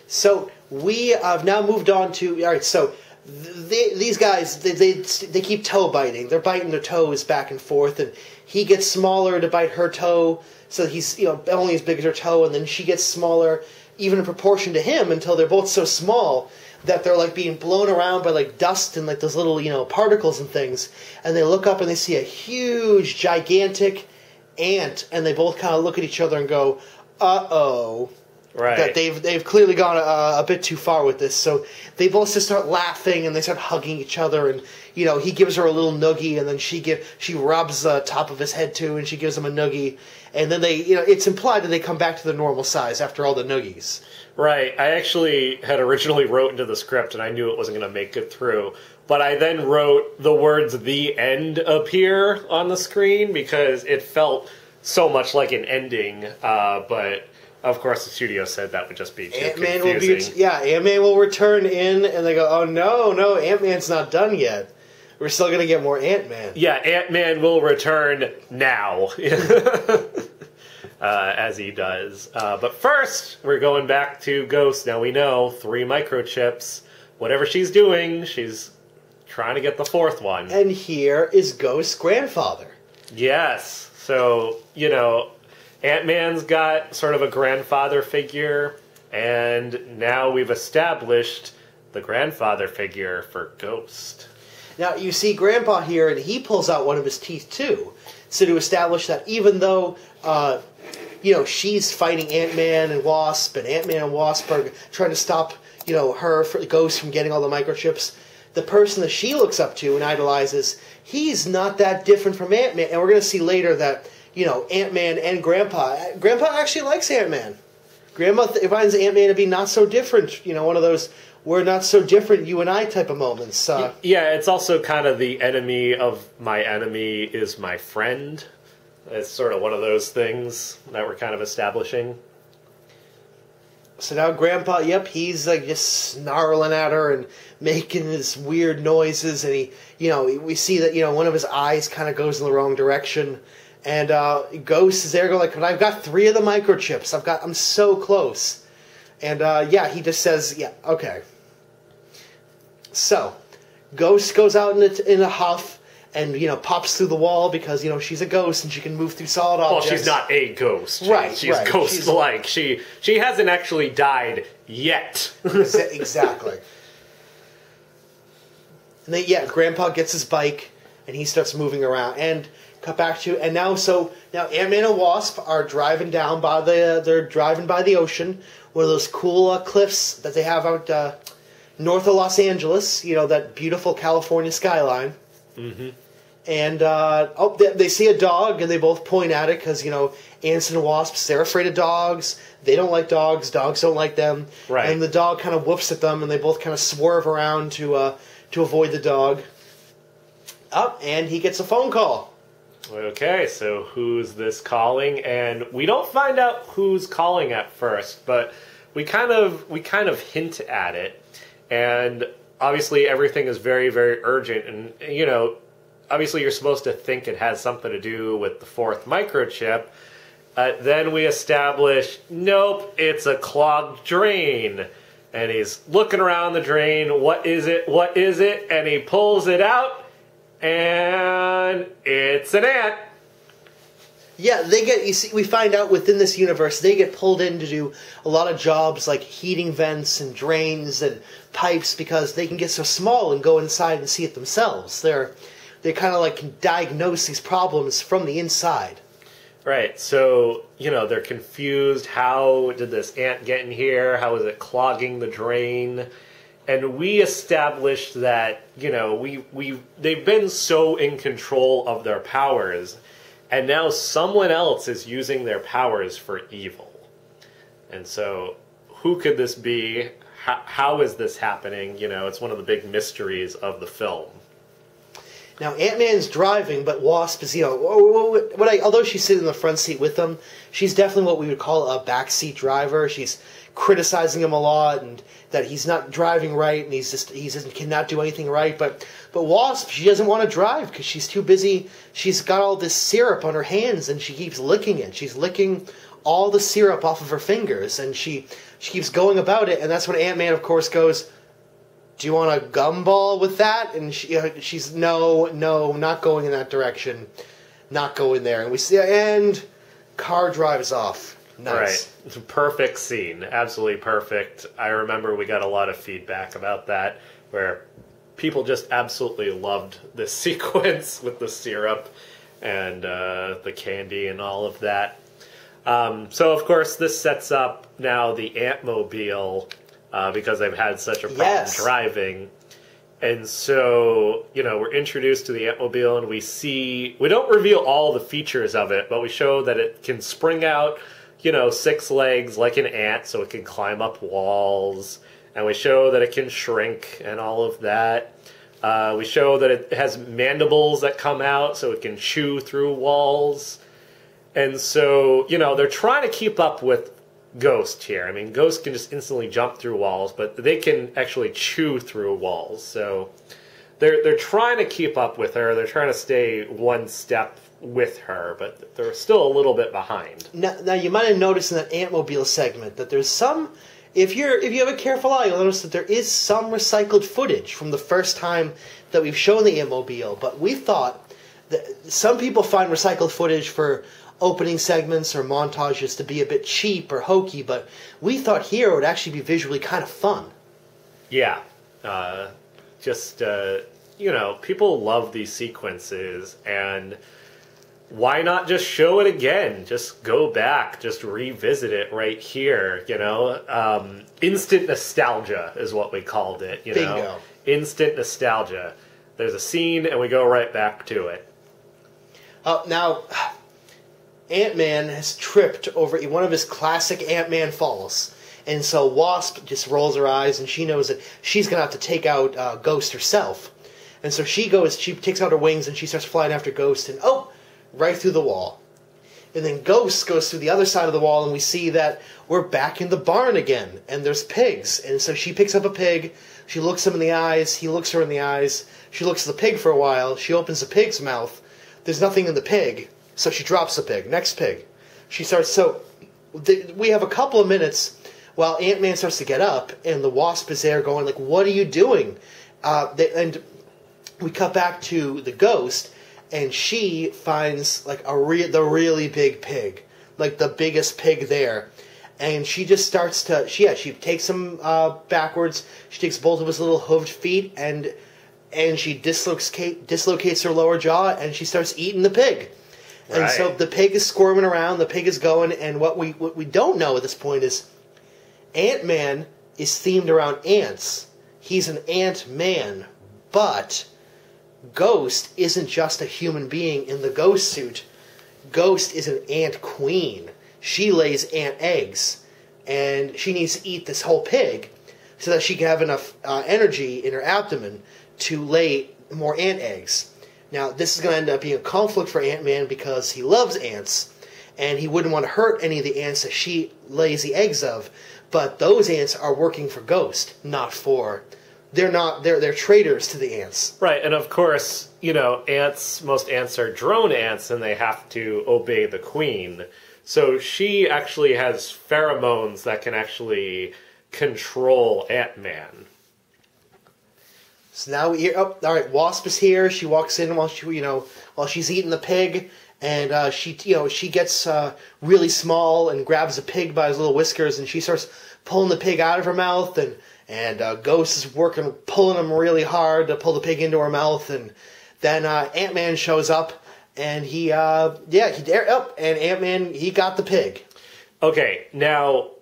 So we have now moved on to... All right, so... These guys, they keep toe biting. They're biting their toes back and forth, and he gets smaller to bite her toe, so he's only as big as her toe, and then she gets smaller, even in proportion to him, until they're both so small that they're like being blown around by like dust and like those little particles and things. And they look up and they see a huge, gigantic Ant, and they both kind of look at each other and go, "Uh-oh." Right. That they've clearly gone a bit too far with this. So they both just start laughing and they start hugging each other. And he gives her a little noogie, and then she rubs the top of his head too, and she gives him a noogie. And then it's implied that they come back to the normal size after all the noogies. Right. I actually had originally wrote into the script, and I knew it wasn't going to make it through. But I then wrote the words "the end" appear on the screen because it felt so much like an ending. But of course, the studio said that would just be too confusing. Ant-Man will return in, and they go, "Oh no, Ant-Man's not done yet. We're still going to get more Ant-Man." Yeah, Ant-Man will return now, as he does. But first, we're going back to Ghost. Now we know 3 microchips. Whatever she's doing, she's trying to get the 4th one. And here is Ghost's grandfather. Yes. So, Ant-Man's got sort of a grandfather figure, and now we've established the grandfather figure for Ghost. Now, you see Grandpa here, and he pulls out one of his teeth, too. So to establish that even though, she's fighting Ant-Man and Wasp, and Ant-Man and Wasp are trying to stop, Ghost from getting all the microchips, the person that she looks up to and idolizes, he's not that different from Ant-Man. And we're going to see later that, Ant-Man and Grandpa actually likes Ant-Man. Grandma finds Ant-Man to be not so different, one of those "we're not so different, you and I" type of moments. Yeah, it's also kind of the enemy of my enemy is my friend. It's sort of one of those things that we're kind of establishing. So now Grandpa, he's like just snarling at her and making his weird noises, and we see that one of his eyes kind of goes in the wrong direction, and Ghost is there going like, "But I've got 3 of the microchips. I'm so close," and he just says, "Yeah, okay." So Ghost goes out in a huff and pops through the wall because she's a ghost and she can move through solid objects. Well, she's not a ghost. Right. She's ghost-like. She hasn't actually died yet. Exactly. And then Grandpa gets his bike and he starts moving around. And cut back to now Ant-Man and Wasp are driving by the ocean, one of those cool cliffs that they have out north of Los Angeles. That beautiful California skyline. Mm-hmm. And they see a dog, and they both point at it because ants and wasps, they're afraid of dogs. They don't like dogs. Dogs don't like them. Right. And the dog kind of whoops at them, and they both kind of swerve around to avoid the dog. And he gets a phone call. Okay, so who's this calling? And we don't find out who's calling at first, but we kind of hint at it. And obviously everything is very, very urgent, and obviously you're supposed to think it has something to do with the 4th microchip. Then we establish, nope, it's a clogged drain. And he's looking around the drain, what is it? And he pulls it out, and it's an ant. Yeah, we find out within this universe, they get pulled in to do a lot of jobs like heating vents and drains and pipes because they can get so small and go inside and see it themselves. They kind of can diagnose these problems from the inside. Right, so, they're confused. How did this ant get in here? How is it clogging the drain? And we established that, they've been so in control of their powers, and now someone else is using their powers for evil. And so, who could this be? How is this happening? It's one of the big mysteries of the film. Now, Ant-Man's driving, but Wasp is, although she's sitting in the front seat with him, she's definitely what we would call a backseat driver. She's criticizing him a lot, and that he's not driving right, and he cannot do anything right. But Wasp, she doesn't want to drive because she's too busy. She's got all this syrup on her hands, and she keeps licking it. She's licking all the syrup off of her fingers, and she keeps going about it. And that's when Ant-Man, of course, goes, "Do you want a gumball with that?" And she's no, not going in that direction, not going there. And we see, and car drives off. Nice. Right, perfect scene, absolutely perfect. I remember we got a lot of feedback about that, where people just absolutely loved this sequence with the syrup. and the candy and all of that. So, of course, this sets up now the Ant-Mobile because they've had such a problem driving. And so, we're introduced to the Ant-Mobile, and we don't reveal all the features of it, but we show that it can spring out, 6 legs like an ant, so it can climb up walls. And we show that it can shrink and all of that. We show that it has mandibles that come out, so it can chew through walls. And so, they're trying to keep up with Ghost here. I mean, Ghost can just instantly jump through walls, but they can actually chew through walls. So they're trying to keep up with her. They're trying to stay one step with her, but they're still a little bit behind. Now you might have noticed in that Ant-Mobile segment that there's some. If you have a careful eye, you'll notice that there is some recycled footage from the first time that we've shown the Ant-Mobile. But we thought that some people find recycled footage for opening segments or montages to be a bit cheap or hokey, but we thought here it would actually be visually kind of fun. Yeah. People love these sequences, and why not just show it again? Just go back, just revisit it right here, Instant nostalgia is what we called it, Bingo. Instant nostalgia. There's a scene, and we go right back to it. Now, Ant-Man has tripped over one of his classic Ant-Man falls. And so Wasp just rolls her eyes, and she knows that she's going to have to take out Ghost herself. And so she takes out her wings, and she starts flying after Ghost, and right through the wall. And then Ghost goes through the other side of the wall, and we see that we're back in the barn again, and there's pigs. And so she picks up a pig, she looks him in the eyes, he looks her in the eyes, she looks at the pig for a while, she opens the pig's mouth, there's nothing in the pig, so she drops the pig. Next pig. We have a couple of minutes while Ant-Man starts to get up, and the Wasp is there going, what are you doing? And we cut back to the Ghost, and she finds, the really big pig. The biggest pig there. And she just starts to, she takes him backwards, she takes both of his little hooved feet, and she dislocates her lower jaw, and she starts eating the pig. And so the pig is squirming around, the pig is going, and what we don't know at this point is Ant-Man is themed around ants. He's an Ant-Man, but Ghost isn't just a human being in the ghost suit. Ghost is an ant queen. She lays ant eggs, and she needs to eat this whole pig so that she can have enough energy in her abdomen to lay more ant eggs. Now, this is going to end up being a conflict for Ant-Man because he loves ants, and he wouldn't want to hurt any of the ants that she lays the eggs of. But those ants are working for Ghost, they're traitors to the ants. Right, and of course, most ants are drone ants, and they have to obey the queen. So she actually has pheromones that can actually control Ant-Man. So now we hear, all right, Wasp is here. She walks in while she's eating the pig, and she gets really small and grabs the pig by his little whiskers, and she starts pulling the pig out of her mouth, and Ghost is pulling him really hard to pull the pig into her mouth, and then Ant-Man shows up, and and Ant-Man, he got the pig. Okay, now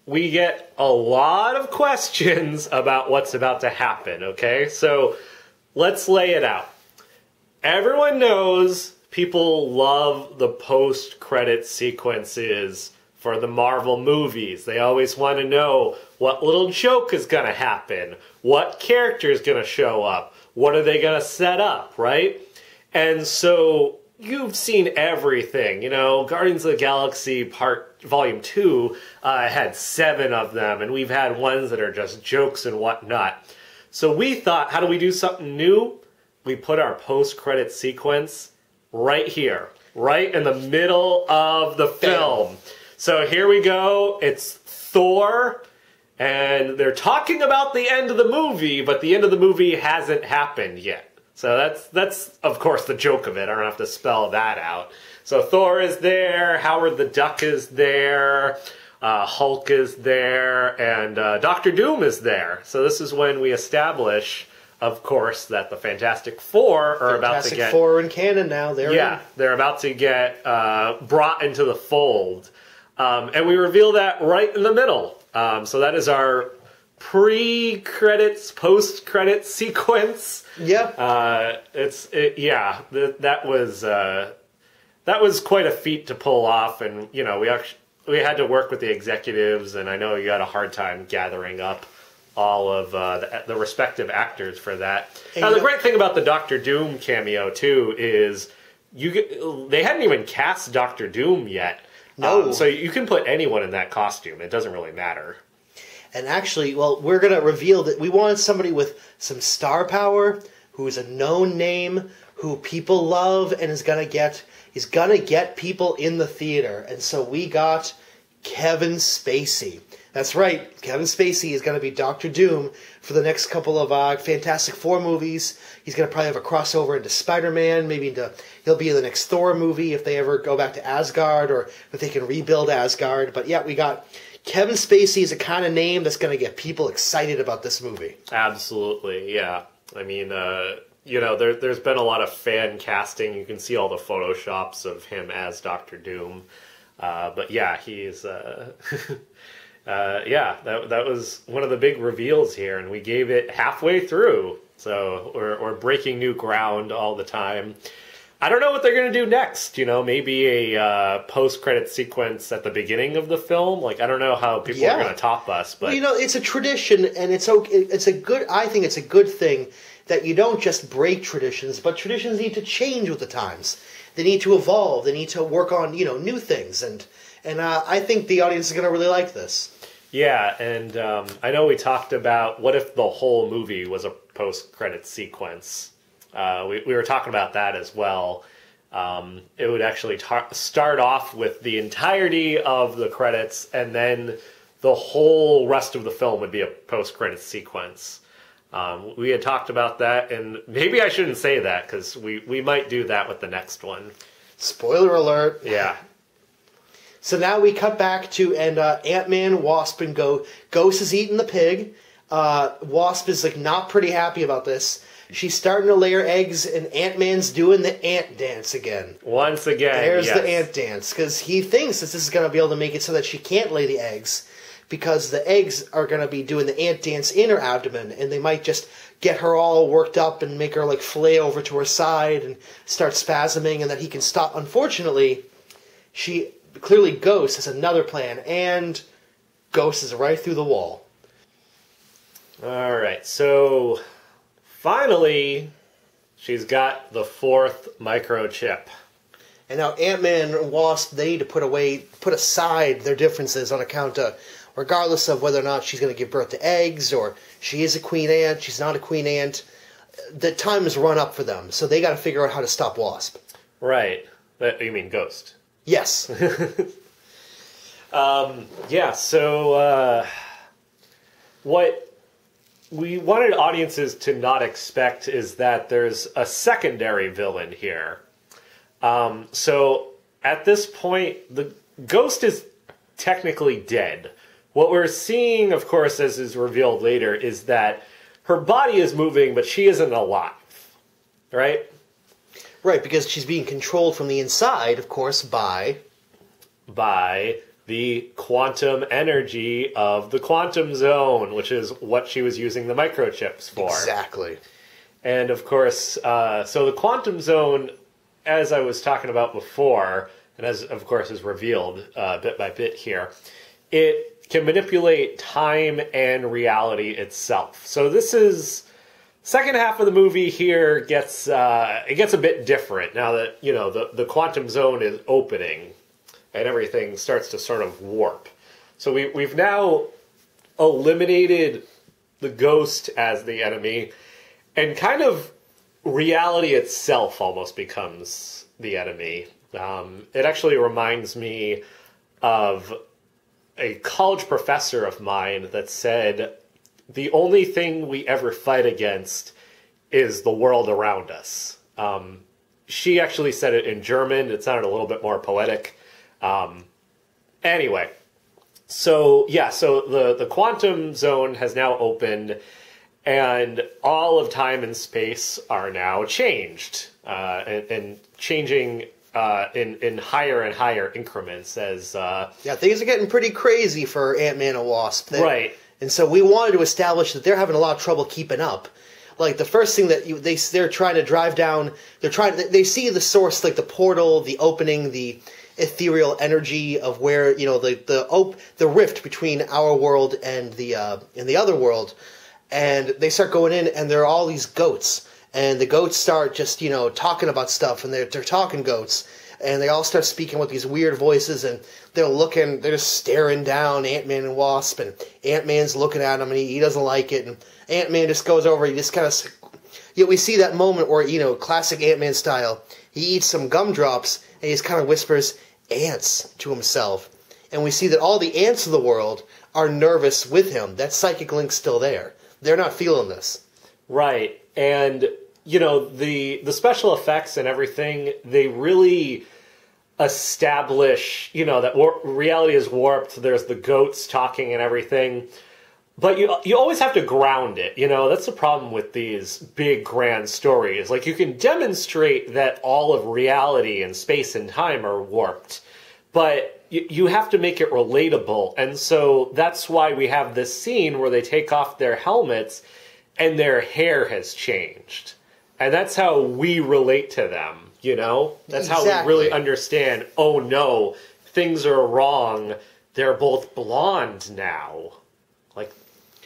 we get a lot of questions about what's about to happen, okay? So let's lay it out. Everyone knows people love the post-credit sequences for the Marvel movies. They always want to know what little joke is going to happen, what character is going to show up, what are they going to set up, right? And so you've seen everything. Guardians of the Galaxy Volume 2 had 7 of them, and we've had ones that are just jokes and whatnot. So we thought, how do we do something new? We put our post-credit sequence right here, right in the middle of the film. So here we go. It's Thor, and they're talking about the end of the movie, but the end of the movie hasn't happened yet. So that's of course the joke of it. I don't have to spell that out. So Thor is there, Howard the Duck is there, Hulk is there, and Doctor Doom is there. So this is when we establish of course, that the Fantastic Four are about to get... Fantastic Four in canon now. They're about to get brought into the fold. And we reveal that right in the middle. So that is our pre-credits, post-credits sequence. Yep. That was quite a feat to pull off, and we had to work with the executives, and I know you had a hard time gathering up all of the respective actors for that. Now, the great thing about the Doctor Doom cameo too is they hadn't even cast Doctor Doom yet. No. So you can put anyone in that costume. It doesn't really matter. And actually, well, we're going to reveal that we wanted somebody with some star power, who is a known name, who people love, and is going to get people in the theater. And so we got Kevin Spacey. That's right, Kevin Spacey is going to be Doctor Doom for the next couple of Fantastic Four movies. He's going to probably have a crossover into Spider-Man, he'll be in the next Thor movie if they ever go back to Asgard, or if they can rebuild Asgard. But yeah, we got Kevin Spacey is a kind of name that's going to get people excited about this movie. Absolutely, yeah. I mean, there's been a lot of fan casting. You can see all the photoshops of him as Doctor Doom. But yeah, he's... that was one of the big reveals here, and we gave it halfway through. So we're breaking new ground all the time. I don't know what they're going to do next. Maybe a post-credit sequence at the beginning of the film. Like, I don't know how people are going to top us. But well, it's a tradition, and it's okay. I think it's a good thing that you don't just break traditions, but traditions need to change with the times. They need to evolve. They need to work on new things, and I think the audience is going to really like this. Yeah, and I know we talked about what if the whole movie was a post-credit sequence. We were talking about that as well. It would actually start off with the entirety of the credits, and then the whole rest of the film would be a post-credit sequence. We had talked about that, and maybe I shouldn't say that, because we might do that with the next one. Spoiler alert. Yeah. So now we cut back to, and Ant-Man, Wasp, and Ghost is eating the pig. Wasp is not pretty happy about this. She's starting to lay her eggs, and Ant-Man's doing the ant dance again. Once again, There's the ant dance, because he thinks that this is going to be able to make it so that she can't lay the eggs, because the eggs are going to be doing the ant dance in her abdomen, and they might just get her all worked up and make her flay over to her side and start spasming, and that he can stop. Unfortunately, clearly Ghost has another plan, and Ghost is right through the wall. All right, so finally, she's got the 4th microchip. And now Ant-Man and Wasp, they need to put aside their differences on account of, regardless of whether or not she's going to give birth to eggs, or she is a queen ant, she's not a queen ant. The time has run up for them, so they got to figure out how to stop Wasp. Right. You mean Ghost? Yes. So what we wanted audiences to not expect is that there's a secondary villain here. So at this point, the Ghost is technically dead. What we're seeing, of course, as is revealed later, is that her body is moving, but she isn't alive. Right? Right, because she's being controlled from the inside, of course, by the quantum energy of the quantum zone, which is what she was using the microchips for. Exactly. And, of course, so the quantum zone, as I was talking about before, and as, of course, is revealed bit by bit here, it can manipulate time and reality itself. So this is... Second half of the movie here gets a bit different now that the quantum zone is opening and everything starts to sort of warp. So we've now eliminated the Ghost as the enemy, and kind of reality itself almost becomes the enemy. It actually reminds me of a college professor of mine that said, the only thing we ever fight against is the world around us. She actually said it in German. It sounded a little bit more poetic. Anyway, so the quantum zone has now opened, And all of time and space are now changed, and changing in higher and higher increments as... Yeah, things are getting pretty crazy for Ant-Man and Wasp. Right. And so we wanted to establish that they're having a lot of trouble keeping up. Like, the first thing that they're trying to drive down, they see the source, like the portal, the opening, the ethereal energy of where, the rift between our world and the other world. And they start going in, and there are all these goats. And the goats start just, talking about stuff, and they're talking goats. And they all start speaking with these weird voices, and they're just staring down Ant-Man and Wasp, and Ant-Man's looking at him, and he doesn't like it, and Ant-Man just goes over, he just kind of... we see that moment where, classic Ant-Man style, he eats some gumdrops, and he just kind of whispers, "ants," to himself. And we see that all the ants of the world are nervous with him. That psychic link's still there. They're not feeling this. Right. And, the special effects and everything, they really establish, that reality is warped. There's the goats talking and everything. But you always have to ground it. That's the problem with these big, grand stories. Like, you can demonstrate that all of reality and space and time are warped. But you have to make it relatable. And so that's why we have this scene where they take off their helmets and their hair has changed. And that's how we relate to them, That's Exactly. how we really understand, oh no, things are wrong. They're both blonde now.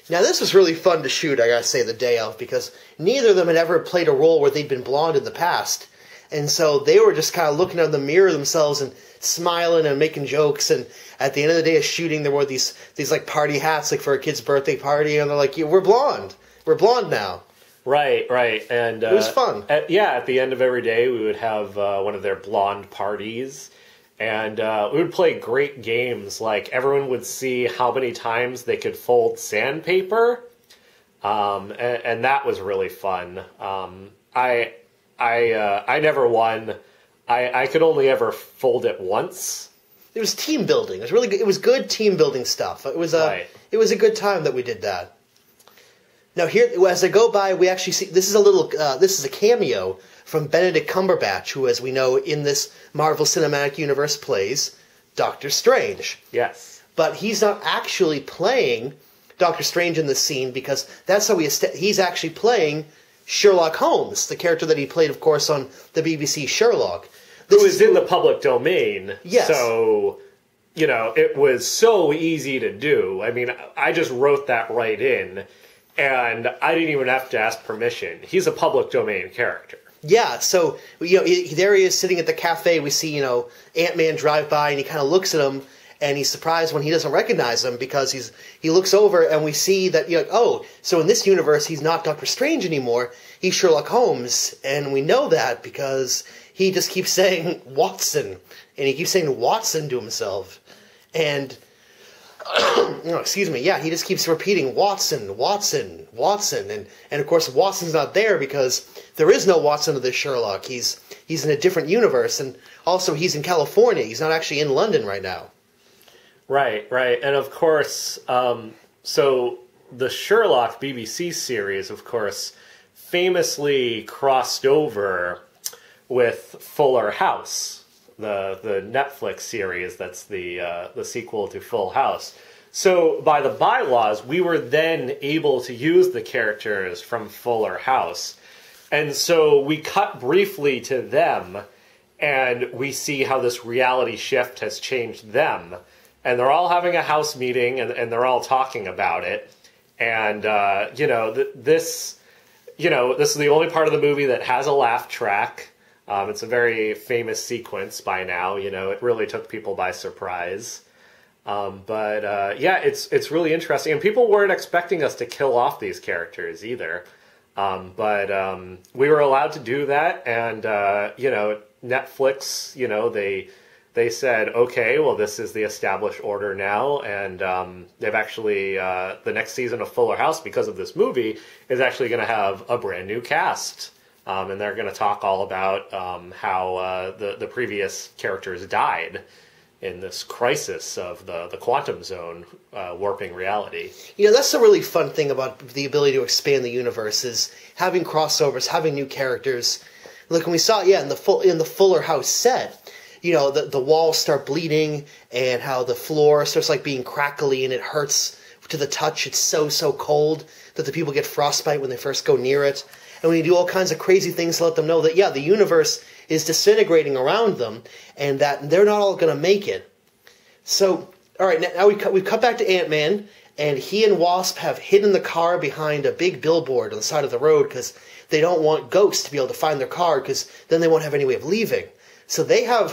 Now, this was really fun to shoot, I gotta say, the day of, because neither of them had ever played a role where they'd been blonde in the past. And so they were just kind of looking in the mirror themselves and smiling and making jokes. And at the end of the day of shooting, there were these like party hats, like for a kid's birthday party, and they're like, "We're blonde. We're blonde now." Right. And it was fun. At the end of every day, we would have one of their blonde parties. And we would play great games, like everyone would see how many times they could fold sandpaper, and that was really fun. I never won. I could only ever fold it once. It was team building. It was really good. It was good team building stuff. It was a good time that we did that. Now here, as I go by, we actually see this is a cameo from Benedict Cumberbatch, who, as we know, in this Marvel Cinematic Universe plays Doctor Strange. Yes. But he's not actually playing Doctor Strange in this scene, because that's how he's actually playing Sherlock Holmes, the character that he played, of course, on the BBC Sherlock. Who is in the public domain. Yes. So, it was so easy to do. I mean, I just wrote that right in, and I didn't even have to ask permission. He's a public domain character. Yeah, so, there he is sitting at the cafe. We see, Ant-Man drive by, and he kind of looks at him, and he's surprised when he doesn't recognize him, because he looks over, and we see that, so in this universe, he's not Doctor Strange anymore. He's Sherlock Holmes, and we know that because he just keeps saying Watson, and he keeps saying Watson to himself. And... excuse me, yeah, he just keeps repeating Watson, Watson, Watson, and of course Watson's not there because there is no Watson of this Sherlock. He's in a different universe, and also he's in California. He's not actually in London right now. Right, and of course, so the Sherlock BBC series, of course, famously crossed over with Fuller House. The Netflix series that's the sequel to Full House. So by the bylaws, we were then able to use the characters from Fuller House. And so we cut briefly to them, and we see how this reality shift has changed them. And they're all having a house meeting, and they're all talking about it. And, this is the only part of the movie that has a laugh track. It's a very famous sequence by now. It really took people by surprise. It's really interesting. And people weren't expecting us to kill off these characters either. But we were allowed to do that. And, Netflix, they said, okay, well, this is the established order now. And they've actually, the next season of Fuller House, because of this movie, is actually going to have a brand new cast. And they're going to talk all about how the previous characters died. in this crisis of the quantum zone warping reality. That's the really fun thing about the ability to expand the universe is having crossovers, having new characters. Like when we saw, in the Fuller House set, the walls start bleeding and how the floor starts like being crackly and it hurts to the touch. It's so cold that the people get frostbite when they first go near it. And when you do all kinds of crazy things to let them know that, the universe is disintegrating around them and that they're not all going to make it. So, all right, now we cut back to Ant-Man, and he and Wasp have hidden the car behind a big billboard on the side of the road because they don't want ghosts to be able to find their car because then they won't have any way of leaving. So they're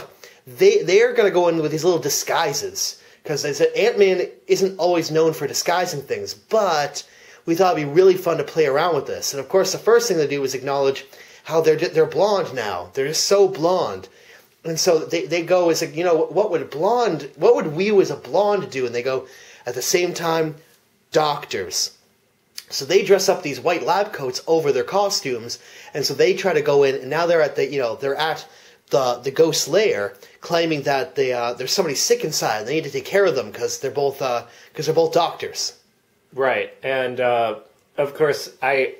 going to go in with these little disguises because they said Ant-Man isn't always known for disguising things, but we thought it'd be really fun to play around with this. And of course, the first thing they do is acknowledge how they're blonde now. They're just so blonde. And so they go as what would we as a blonde do? And they go at the same time, doctors. So they dress up these white lab coats over their costumes, and so they try to go in. And now they're at the ghost lair, claiming that there's somebody sick inside. And they need to take care of them because they're both doctors. Right, and of course, I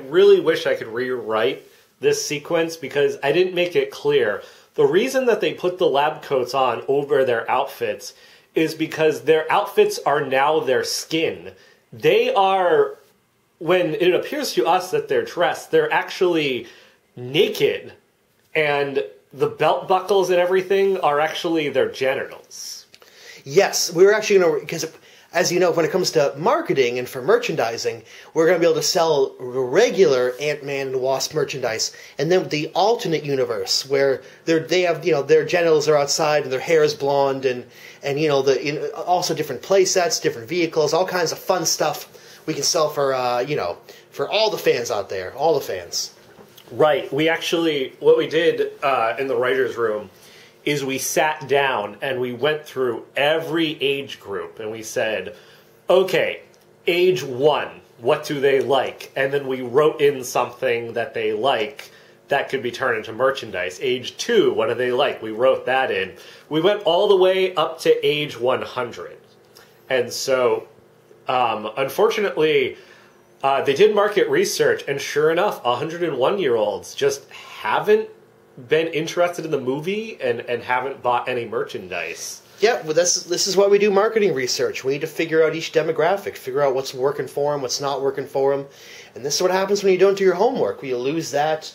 really wish I could rewrite this sequence because I didn't make it clear. The reason that they put the lab coats on over their outfits is because their outfits are now their skin. They are, when it appears to us that they're dressed, they're actually naked, and the belt buckles and everything are actually their genitals. Yes, we're actually going to, because as you know, when it comes to marketing and for merchandising, we're going to be able to sell regular Ant-Man and Wasp merchandise, and then the alternate universe where they have their genitals are outside and their hair is blonde, and also different play sets, different vehicles, all kinds of fun stuff we can sell for all the fans out there, all the fans. Right. What we did in the writers' room is we sat down and we went through every age group and we said, okay, age 1, what do they like? And then we wrote in something that they like that could be turned into merchandise. Age 2, what do they like? We wrote that in. We went all the way up to age 100. And so, unfortunately, they did market research, and sure enough, 101-year-olds just haven't been interested in the movie and haven't bought any merchandise. Yeah, well, this is why we do marketing research. We need to figure out each demographic, figure out what's working for them, what's not working for them, and this is what happens when you don't do your homework. You lose that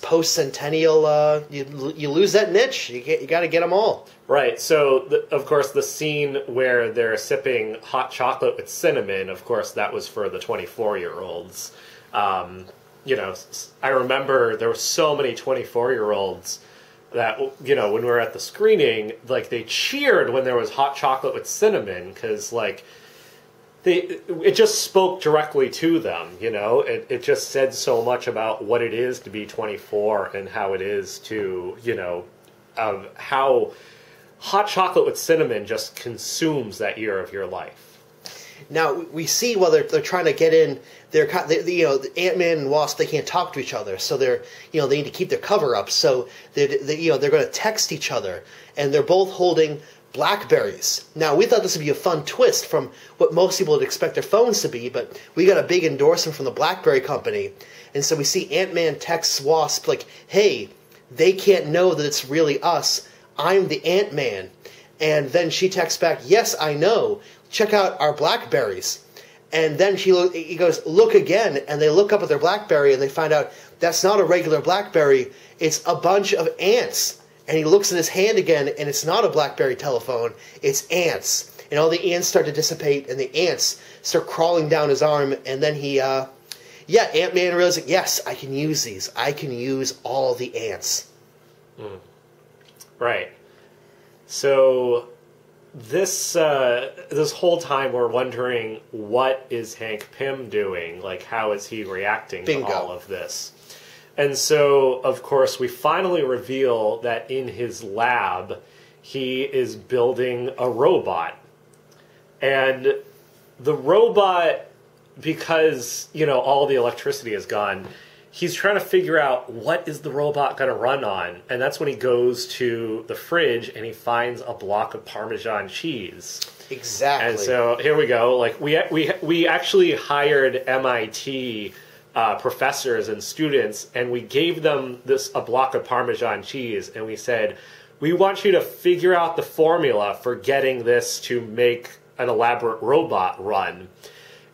post-centennial. You lose that niche. You got to get them all. Right. So, of course, the scene where they're sipping hot chocolate with cinnamon, of course, that was for the 24-year-olds. I remember there were so many 24-year-olds that, when we were at the screening, like, they cheered when there was hot chocolate with cinnamon, because, like, it just spoke directly to them, It just said so much about what it is to be 24 and how it is to, how hot chocolate with cinnamon just consumes that year of your life. Now, we see while they're trying to get in, the Ant-Man and Wasp, they can't talk to each other, so they need to keep their cover up. So they're going to text each other, and they're both holding BlackBerries. Now, we thought this would be a fun twist from what most people would expect their phones to be, but we got a big endorsement from the BlackBerry company, and so we see Ant-Man texts Wasp like, "Hey, they can't know that it's really us. I'm the Ant-Man." And then she texts back, "Yes, I know. Check out our BlackBerries." And then he goes, "Look again." And they look up at their BlackBerry and they find out that's not a regular BlackBerry. It's a bunch of ants. And he looks at his hand again, and it's not a BlackBerry telephone. It's ants. And all the ants start to dissipate, and the ants start crawling down his arm. And then Ant-Man realizes, yes, I can use these. I can use all the ants. Mm. Right. So this whole time we're wondering, what is Hank Pym doing? Like, how is he reacting to all of this? And so, of course, we finally reveal that in his lab, he is building a robot. And the robot, because, all the electricity is gone, he's trying to figure out what is the robot going to run on, and that's when he goes to the fridge and he finds a block of Parmesan cheese. Exactly. And so here we go. Like we actually hired MIT professors and students, and we gave them a block of Parmesan cheese, and we said, we want you to figure out the formula for getting this to make an elaborate robot run.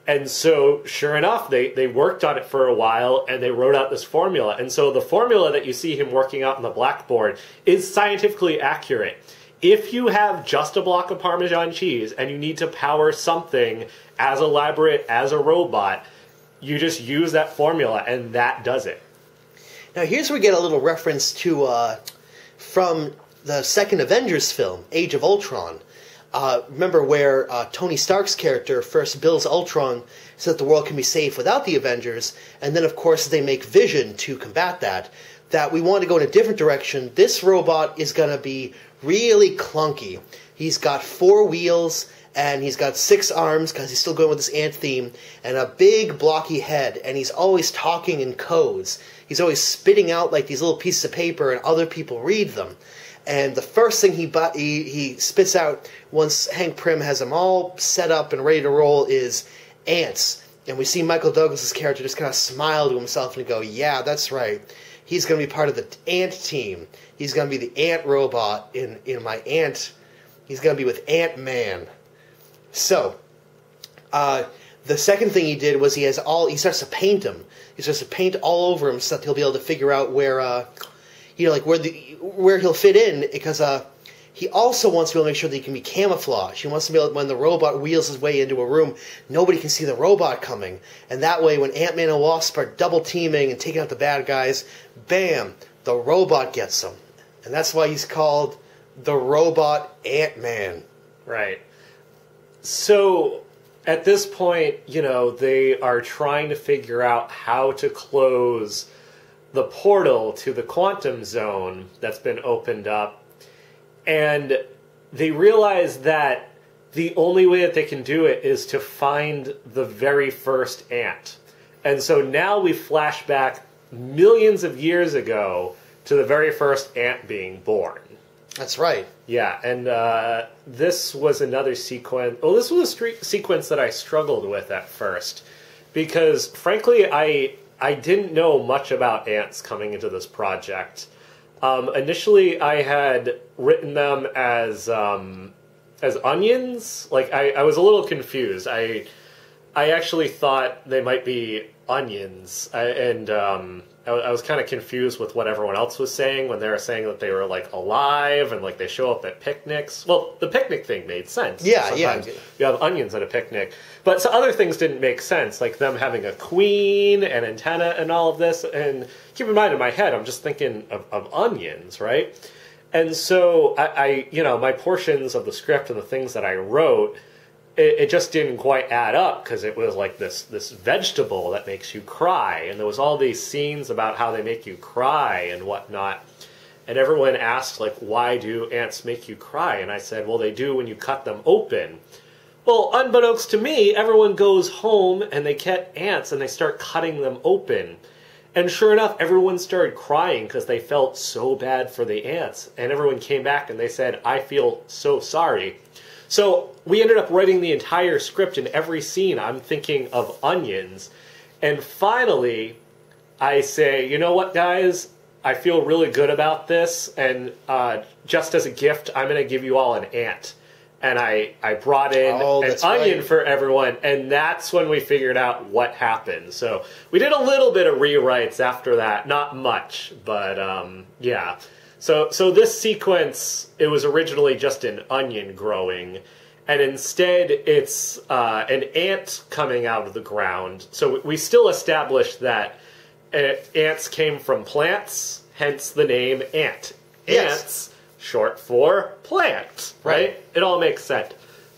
And so, sure enough, they worked on it for a while, and they wrote out this formula. And so the formula that you see him working out on the blackboard is scientifically accurate. If you have just a block of Parmesan cheese, and you need to power something as elaborate as a robot, you just use that formula, and that does it. Now, here's where we get a little reference to, from the second Avengers film, Age of Ultron. Remember where Tony Stark's character first builds Ultron so that the world can be safe without the Avengers, and then, of course, they make Vision to combat that we want to go in a different direction. This robot is going to be really clunky. He's got 4 wheels, and he's got 6 arms, because he's still going with this ant theme, and a big blocky head, and he's always talking in codes. He's always spitting out like these little pieces of paper, and other people read them. And the first thing he spits out once Hank Pym has them all set up and ready to roll is ants. And we see Michael Douglas's character just kind of smile to himself and go, yeah, that's right. He's going to be part of the ant team. He's going to be the ant robot in my ant. He's going to be with Ant-Man. So, the second thing he did was he starts to paint him. He starts to paint all over him so that he'll be able to figure out where he'll fit in, because he also wants to be able to make sure that he can be camouflaged. He wants to be able, when the robot wheels his way into a room, nobody can see the robot coming. And that way, when Ant-Man and Wasp are double teaming and taking out the bad guys, bam, the robot gets them. And that's why he's called the Robot Ant-Man. Right. So, at this point, they are trying to figure out how to close the portal to the quantum zone that's been opened up, and they realize that the only way that they can do it is to find the very first ant. And so now we flash back millions of years ago to the very first ant being born. That's right. Yeah, and this was another sequence. Well, this was a sequence that I struggled with at first, because frankly, I didn't know much about ants coming into this project. Initially, I had written them as onions. Like, I was a little confused. I actually thought they might be onions, I was kind of confused with what everyone else was saying when they were saying that they were, like, alive and, like, they show up at picnics. Well, the picnic thing made sense. Yeah, Sometimes yeah. you have onions at a picnic. But so other things didn't make sense, like them having a queen and antenna and all of this. And keep in mind, in my head, I'm just thinking of onions, right? And so I my portions of the script and the things that I wrote, it just didn't quite add up, because it was like this vegetable that makes you cry, and there was all these scenes about how they make you cry and whatnot, and everyone asked, like, why do ants make you cry? And I said, well, they do when you cut them open. Well, unbeknownst to me, everyone goes home and they get ants and they start cutting them open. And sure enough, everyone started crying because they felt so bad for the ants, and everyone came back and they said, I feel so sorry. So we ended up writing the entire script. In every scene, I'm thinking of onions. And finally, I say, you know what, guys? I feel really good about this. And just as a gift, I'm going to give you all an ant. And I brought in an onion for everyone. And that's when we figured out what happened. So we did a little bit of rewrites after that. Not much, but yeah. So this sequence, it was originally just an onion growing, and instead it's an ant coming out of the ground. So we still established that ants came from plants, hence the name ant. Yes. Ants, short for plant, right? It all makes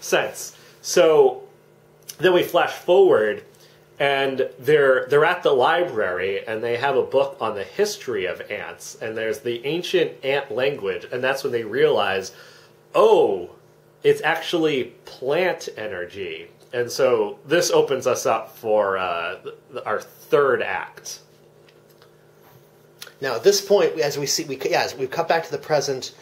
sense. So then we flash forward, and they're at the library, and they have a book on the history of ants, and there's the ancient ant language, and that's when they realize, oh, it's actually plant energy. And so this opens us up for our third act. Now, at this point, as we see, as we cut back to the present,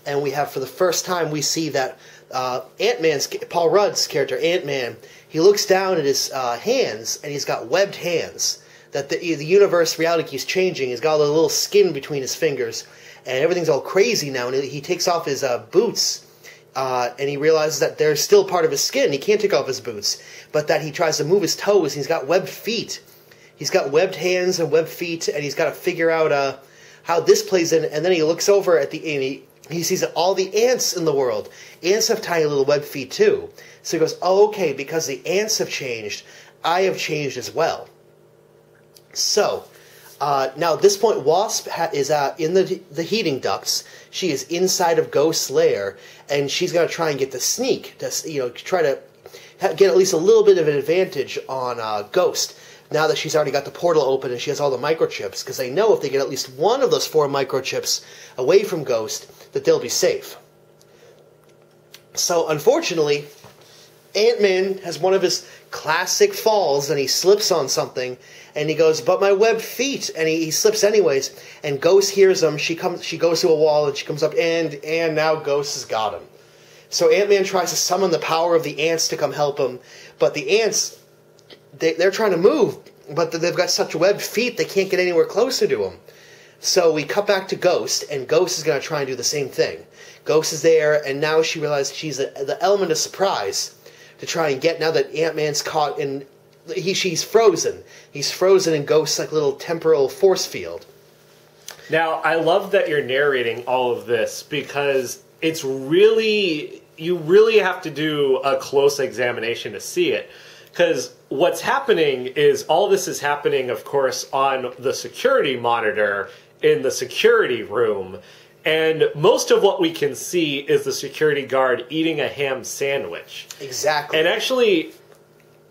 and we have, for the first time, we see that Ant-Man's, Paul Rudd's character, Ant-Man, he looks down at his hands, and he's got webbed hands. That the universe reality keeps changing. He's got a little skin between his fingers, and everything's all crazy now. And he takes off his boots, and he realizes that they're still part of his skin. He can't take off his boots, but that he tries to move his toes, and he's got webbed feet. He's got webbed hands and webbed feet, and he's got to figure out how this plays in. And then he looks over at and he sees that all the ants in the world, ants have tiny little webbed feet too. So he goes, oh, okay, because the ants have changed, I have changed as well. So, now at this point, Wasp is in the heating ducts. She is inside of Ghost's lair, and she's going to try and get the sneak, to try to get at least a little bit of an advantage on Ghost. Now that she's already got the portal open and she has all the microchips, because they know if they get at least one of those 4 microchips away from Ghost, that they'll be safe. So, unfortunately, Ant-Man has one of his classic falls, and he slips on something, and he goes, but my webbed feet, and he slips anyways, and Ghost hears him. She goes to a wall, and she comes up, and now Ghost has got him. So Ant-Man tries to summon the power of the ants to come help him, but the ants, they're trying to move, but they've got such webbed feet they can't get anywhere closer to him. So we cut back to Ghost, and Ghost is going to try and do the same thing. Ghost is there, and now she realizes she's the element of surprise to try and get, now that Ant-Man's caught in, she's frozen. He's frozen in Ghost's like little temporal force field. Now, I love that you're narrating all of this, because it's really, you really have to do a close examination to see it. Because what's happening is, all this is happening, of course, on the security monitor in the security room. And most of what we can see is the security guard eating a ham sandwich. Exactly. And actually,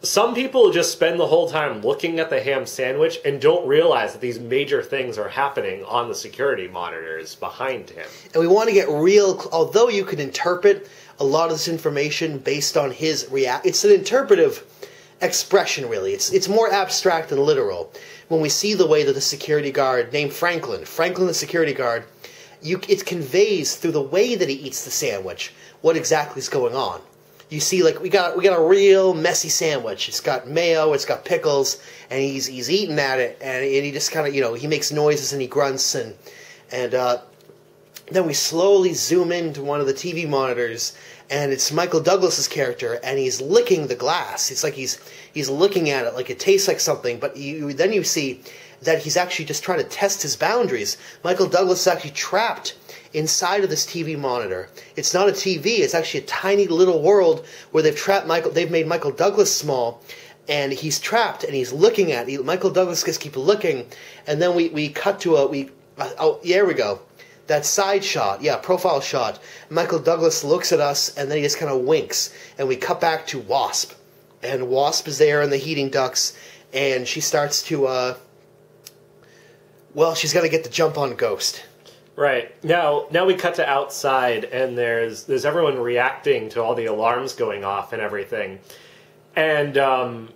some people just spend the whole time looking at the ham sandwich and don't realize that these major things are happening on the security monitors behind him. And we want to get real, although you can interpret a lot of this information based on his it's an interpretive expression, really. It's more abstract than literal. When we see the way that the security guard, named Franklin the security guard, it conveys through the way that he eats the sandwich what exactly is going on. You see, like, we got a real messy sandwich. It's got mayo, it's got pickles, and he's eating at it, and he just kind of, he makes noises and he grunts, and then we slowly zoom into one of the TV monitors, and it's Michael Douglas's character, and he's licking the glass. It's like he's looking at it like it tastes like something, but then you see that he's actually just trying to test his boundaries. Michael Douglas is actually trapped inside of this TV monitor. It's not a TV, it's actually a tiny little world where they've made Michael Douglas small, and he's trapped, and he's looking at it. Michael Douglas just keeps looking, and then we cut to there we go. That side shot, profile shot. Michael Douglas looks at us, and then he just kind of winks, and we cut back to Wasp. And Wasp is there in the heating ducts, and she starts to, she's got to get the jump on Ghost. Right. Now we cut to outside, and there's everyone reacting to all the alarms going off and everything. And I'm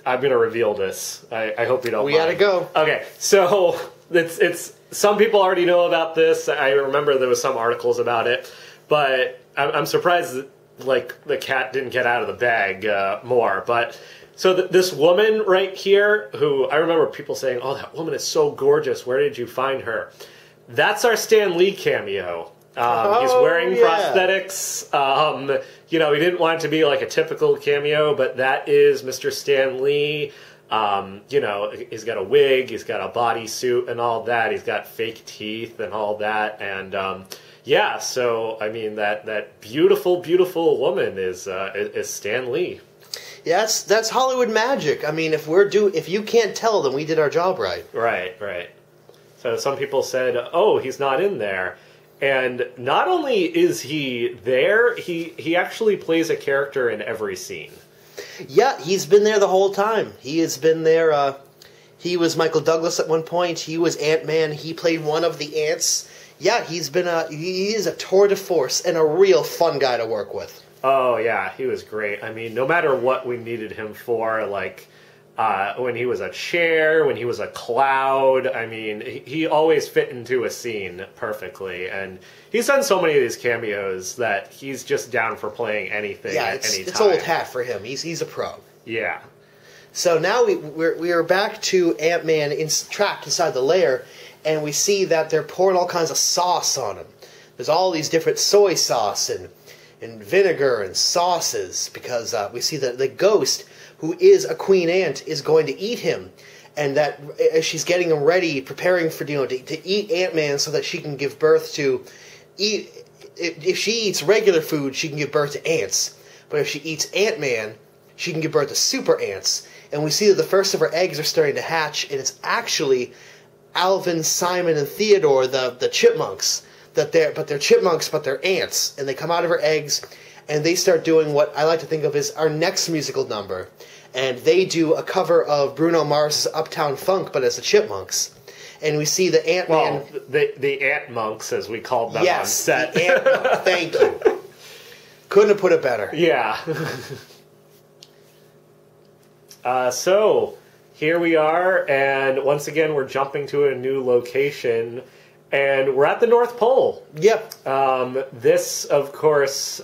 going to reveal this. I hope you don't mind. We gotta go. Okay, so it's some people already know about this. I remember there was some articles about it, but I'm surprised that, like, the cat didn't get out of the bag more. But so this woman right here, who I remember people saying, "Oh, that woman is so gorgeous. Where did you find her?" That's our Stan Lee cameo. He's wearing prosthetics. He didn't want it to be like a typical cameo, but that is Mr. Stan Lee. He's got a wig, he's got a bodysuit and all that. He's got fake teeth and all that. And so I mean that beautiful, beautiful woman is Stan Lee. Yeah, that's Hollywood magic. I mean, if you can't tell, then we did our job right. Right. So some people said, "Oh, he's not in there." And not only is he there, he actually plays a character in every scene. Yeah, he's been there the whole time. He has been there. He was Michael Douglas at one point. He was Ant-Man. He played one of the ants. Yeah, he is a tour de force and a real fun guy to work with. Oh, yeah, he was great. I mean, no matter what we needed him for, like, when he was a chair, when he was a cloud. I mean, he always fit into a scene perfectly. And he's done so many of these cameos that he's just down for playing anything at any time. It's old hat for him. He's a pro. Yeah. So now we are back to Ant-Man trapped inside the lair, and we see that they're pouring all kinds of sauce on him. There's all these different soy sauce and vinegar and sauces, because we see that the ghost, who is a queen ant, is going to eat him, and that as she's getting him ready, preparing for to eat Ant-Man so that she can give birth to if she eats regular food, she can give birth to ants, but if she eats Ant-Man, she can give birth to super ants. And we see that the first of her eggs are starting to hatch, and it's actually Alvin, Simon, and Theodore, the chipmunks. They're chipmunks, but they're ants. And they come out of her eggs, and they start doing what I like to think of as our next musical number. And they do a cover of Bruno Mars' Uptown Funk, but as the chipmunks. And we see the Ant-Man... Well, the Ant Monks, as we called them on set. The Ant Monks. Thank you. Couldn't have put it better. Yeah. So, here we are, and once again we're jumping to a new location, and we're at the North Pole. Yep. This, of course,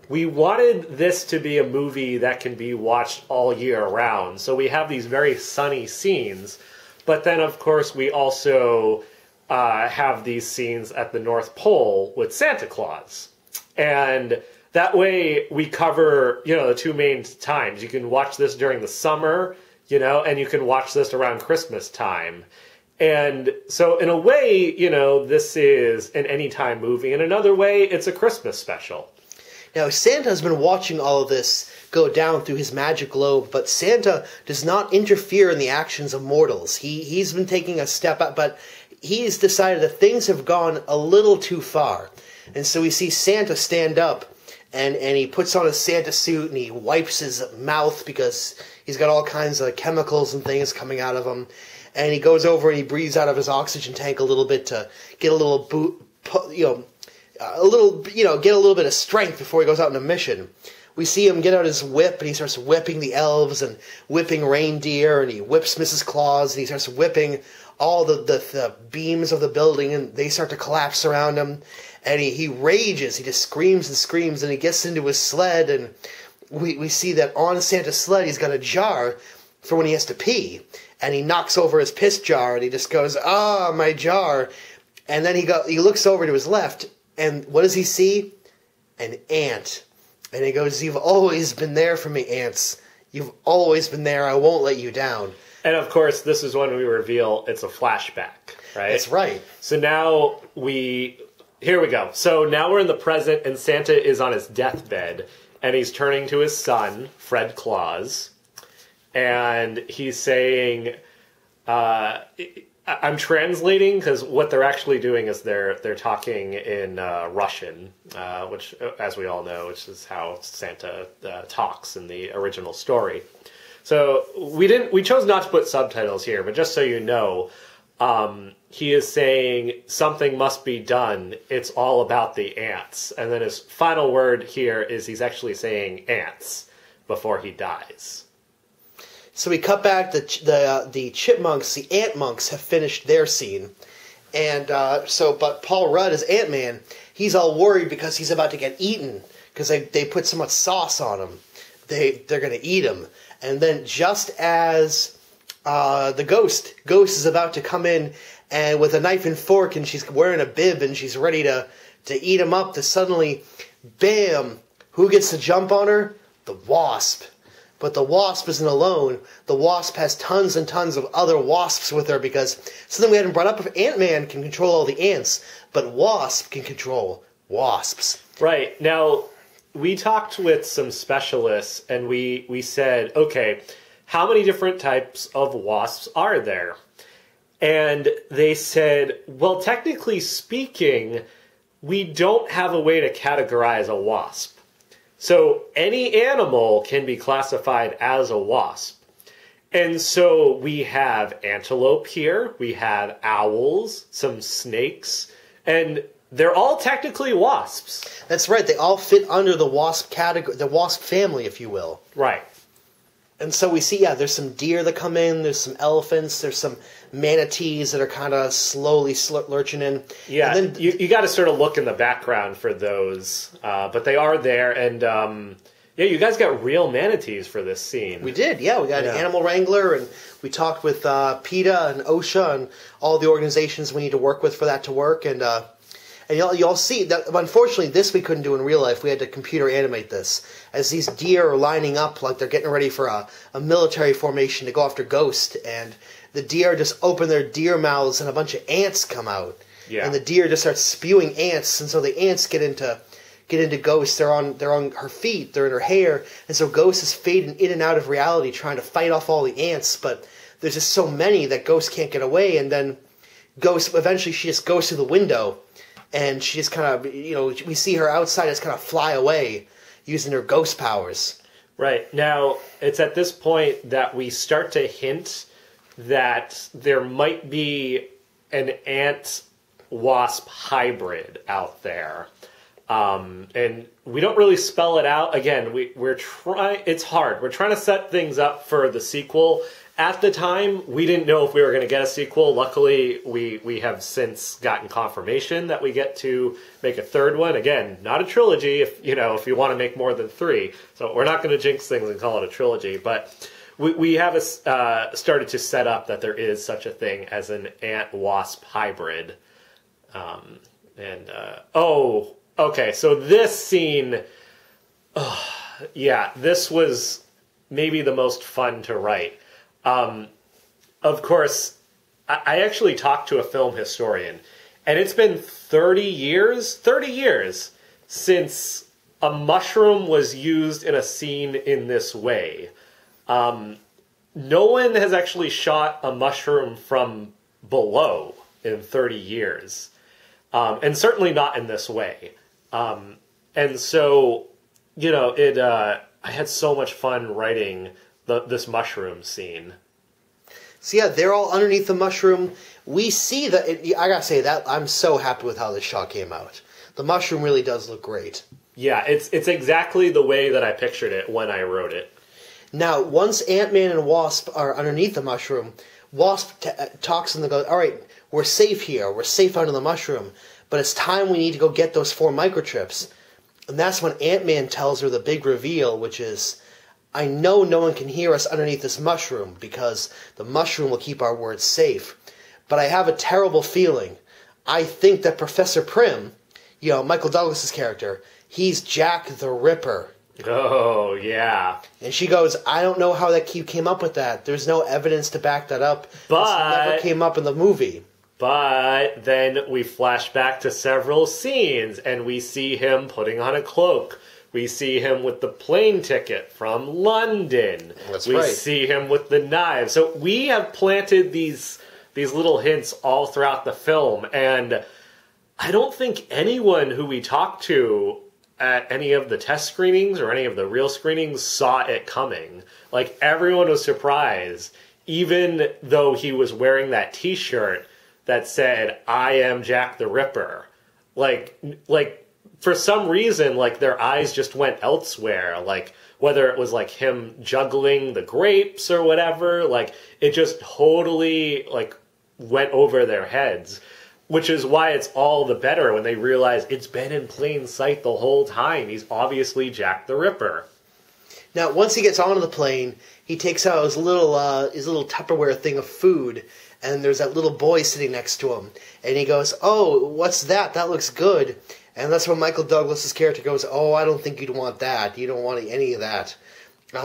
we wanted this to be a movie that can be watched all year round, so we have these very sunny scenes, but then, of course, we also have these scenes at the North Pole with Santa Claus. And that way we cover, the two main times. You can watch this during the summer, and you can watch this around Christmas time. And so in a way, this is an anytime movie. In another way, it's a Christmas special. Now, Santa's been watching all of this go down through his magic globe, but Santa does not interfere in the actions of mortals. He's been taking a step up, but he's decided that things have gone a little too far. And so we see Santa stand up, and he puts on his Santa suit, and he wipes his mouth because he's got all kinds of chemicals and things coming out of him. And he goes over and he breathes out of his oxygen tank a little bit to get a little get a little bit of strength before he goes out on a mission. We see him get out his whip, and he starts whipping the elves and whipping reindeer, and he whips Mrs. Claus, and he starts whipping all the beams of the building, and they start to collapse around him. And he rages, he just screams and screams, and he gets into his sled, and we see that on Santa's sled he's got a jar for when he has to pee. And he knocks over his piss jar, and he just goes, my jar. And then he looks over to his left, and what does he see? An ant. And he goes, "You've always been there for me, ants. You've always been there. I won't let you down." And of course, this is when we reveal it's a flashback, right? That's right. So now here we go. So now we're in the present, and Santa is on his deathbed, and he's turning to his son, Fred Claus, and he's saying, I'm translating because what they're actually doing is they're talking in Russian, which, as we all know, which is how Santa talks in the original story. So we chose not to put subtitles here, but just so you know, he is saying something must be done. It's all about the ants, and then his final word here is he's actually saying ants before he dies. So we cut back, the chipmunks, the ant monks have finished their scene. And but Paul Rudd as Ant-Man, he's all worried because he's about to get eaten because they put so much sauce on him. They're going to eat him. And then just as the ghost is about to come in and with a knife and fork, and she's wearing a bib and she's ready to eat him up, suddenly, bam, who gets to jump on her? The Wasp. But the Wasp isn't alone. The Wasp has tons and tons of other Wasps with her because something we hadn't brought up, if Ant-Man can control all the ants, but Wasp can control wasps. Right. Now, we talked with some specialists, and we said, okay, how many different types of wasps are there? And they said, well, technically speaking, we don't have a way to categorize a wasp. So any animal can be classified as a wasp. And so we have antelope here, we have owls, some snakes, and they're all technically wasps. That's right, they all fit under the wasp category, the wasp family, if you will. Right. And so we see, there's some deer that come in, there's some elephants, there's some manatees that are kind of slowly lurching in. Yeah, and then you got to sort of look in the background for those, but they are there, and you guys got real manatees for this scene. We did, yeah. We got an animal wrangler, and we talked with PETA and OSHA and all the organizations we need to work with for that to work, and you'll see that, unfortunately, this we couldn't do in real life. We had to computer animate this. As these deer are lining up like they're getting ready for a military formation to go after Ghost, and the deer just open their deer mouths and a bunch of ants come out. Yeah. And the deer just start spewing ants, and so the ants get into Ghost. They're on her feet, they're in her hair, and so Ghost is fading in and out of reality trying to fight off all the ants, but there's just so many that Ghost can't get away, and then Ghost, eventually she just goes through the window. And she just kind of, we see her outside just kind of fly away using her ghost powers. Right. Now, it's at this point that we start to hint that there might be an ant-wasp hybrid out there. And we don't really spell it out. Again, we're trying, it's hard. We're trying to set things up for the sequel. At the time, we didn't know if we were going to get a sequel. Luckily, we have since gotten confirmation that we get to make a third one. Again, not a trilogy if you want to make more than 3. So we're not going to jinx things and call it a trilogy. But we have started to set up that there is such a thing as an ant-wasp hybrid. Okay, so this scene, this was maybe the most fun to write. Of course, I actually talked to a film historian, and it's been 30 years since a mushroom was used in a scene in this way. No one has actually shot a mushroom from below in 30 years, and certainly not in this way. And so, I had so much fun writing this mushroom scene. So yeah, they're all underneath the mushroom. We see that. I gotta say that I'm so happy with how this shot came out. The mushroom really does look great. Yeah, it's exactly the way that I pictured it when I wrote it. Now, once Ant-Man and Wasp are underneath the mushroom, Wasp talks and they go, "All right, we're safe here. We're safe under the mushroom, but it's time we need to go get those 4 microchips." And that's when Ant-Man tells her the big reveal, which is, "I know no one can hear us underneath this mushroom because the mushroom will keep our words safe. But I have a terrible feeling. I think that Professor Prim, Michael Douglas's character, he's Jack the Ripper." Oh, yeah. And she goes, "I don't know how that came up with that. There's no evidence to back that up. But this never came up in the movie." But then we flash back to several scenes, and we see him putting on a cloak. We see him with the plane ticket from London. That's we right. see him with the knives. So we have planted these little hints all throughout the film, and I don't think anyone who we talked to at any of the test screenings or any of the real screenings saw it coming. Like, everyone was surprised, even though he was wearing that t-shirt that said, "I am Jack the Ripper." Like for some reason, their eyes just went elsewhere. Whether it was him juggling the grapes or whatever, it just totally went over their heads. Which is why it's all the better when they realize it's been in plain sight the whole time. He's obviously Jack the Ripper. Now, once he gets onto the plane, he takes out his little Tupperware thing of food, and there's that little boy sitting next to him. And he goes, "Oh, what's that? That looks good." And that's when Michael Douglas's character goes, "Oh, I don't think you'd want that. You don't want any of that."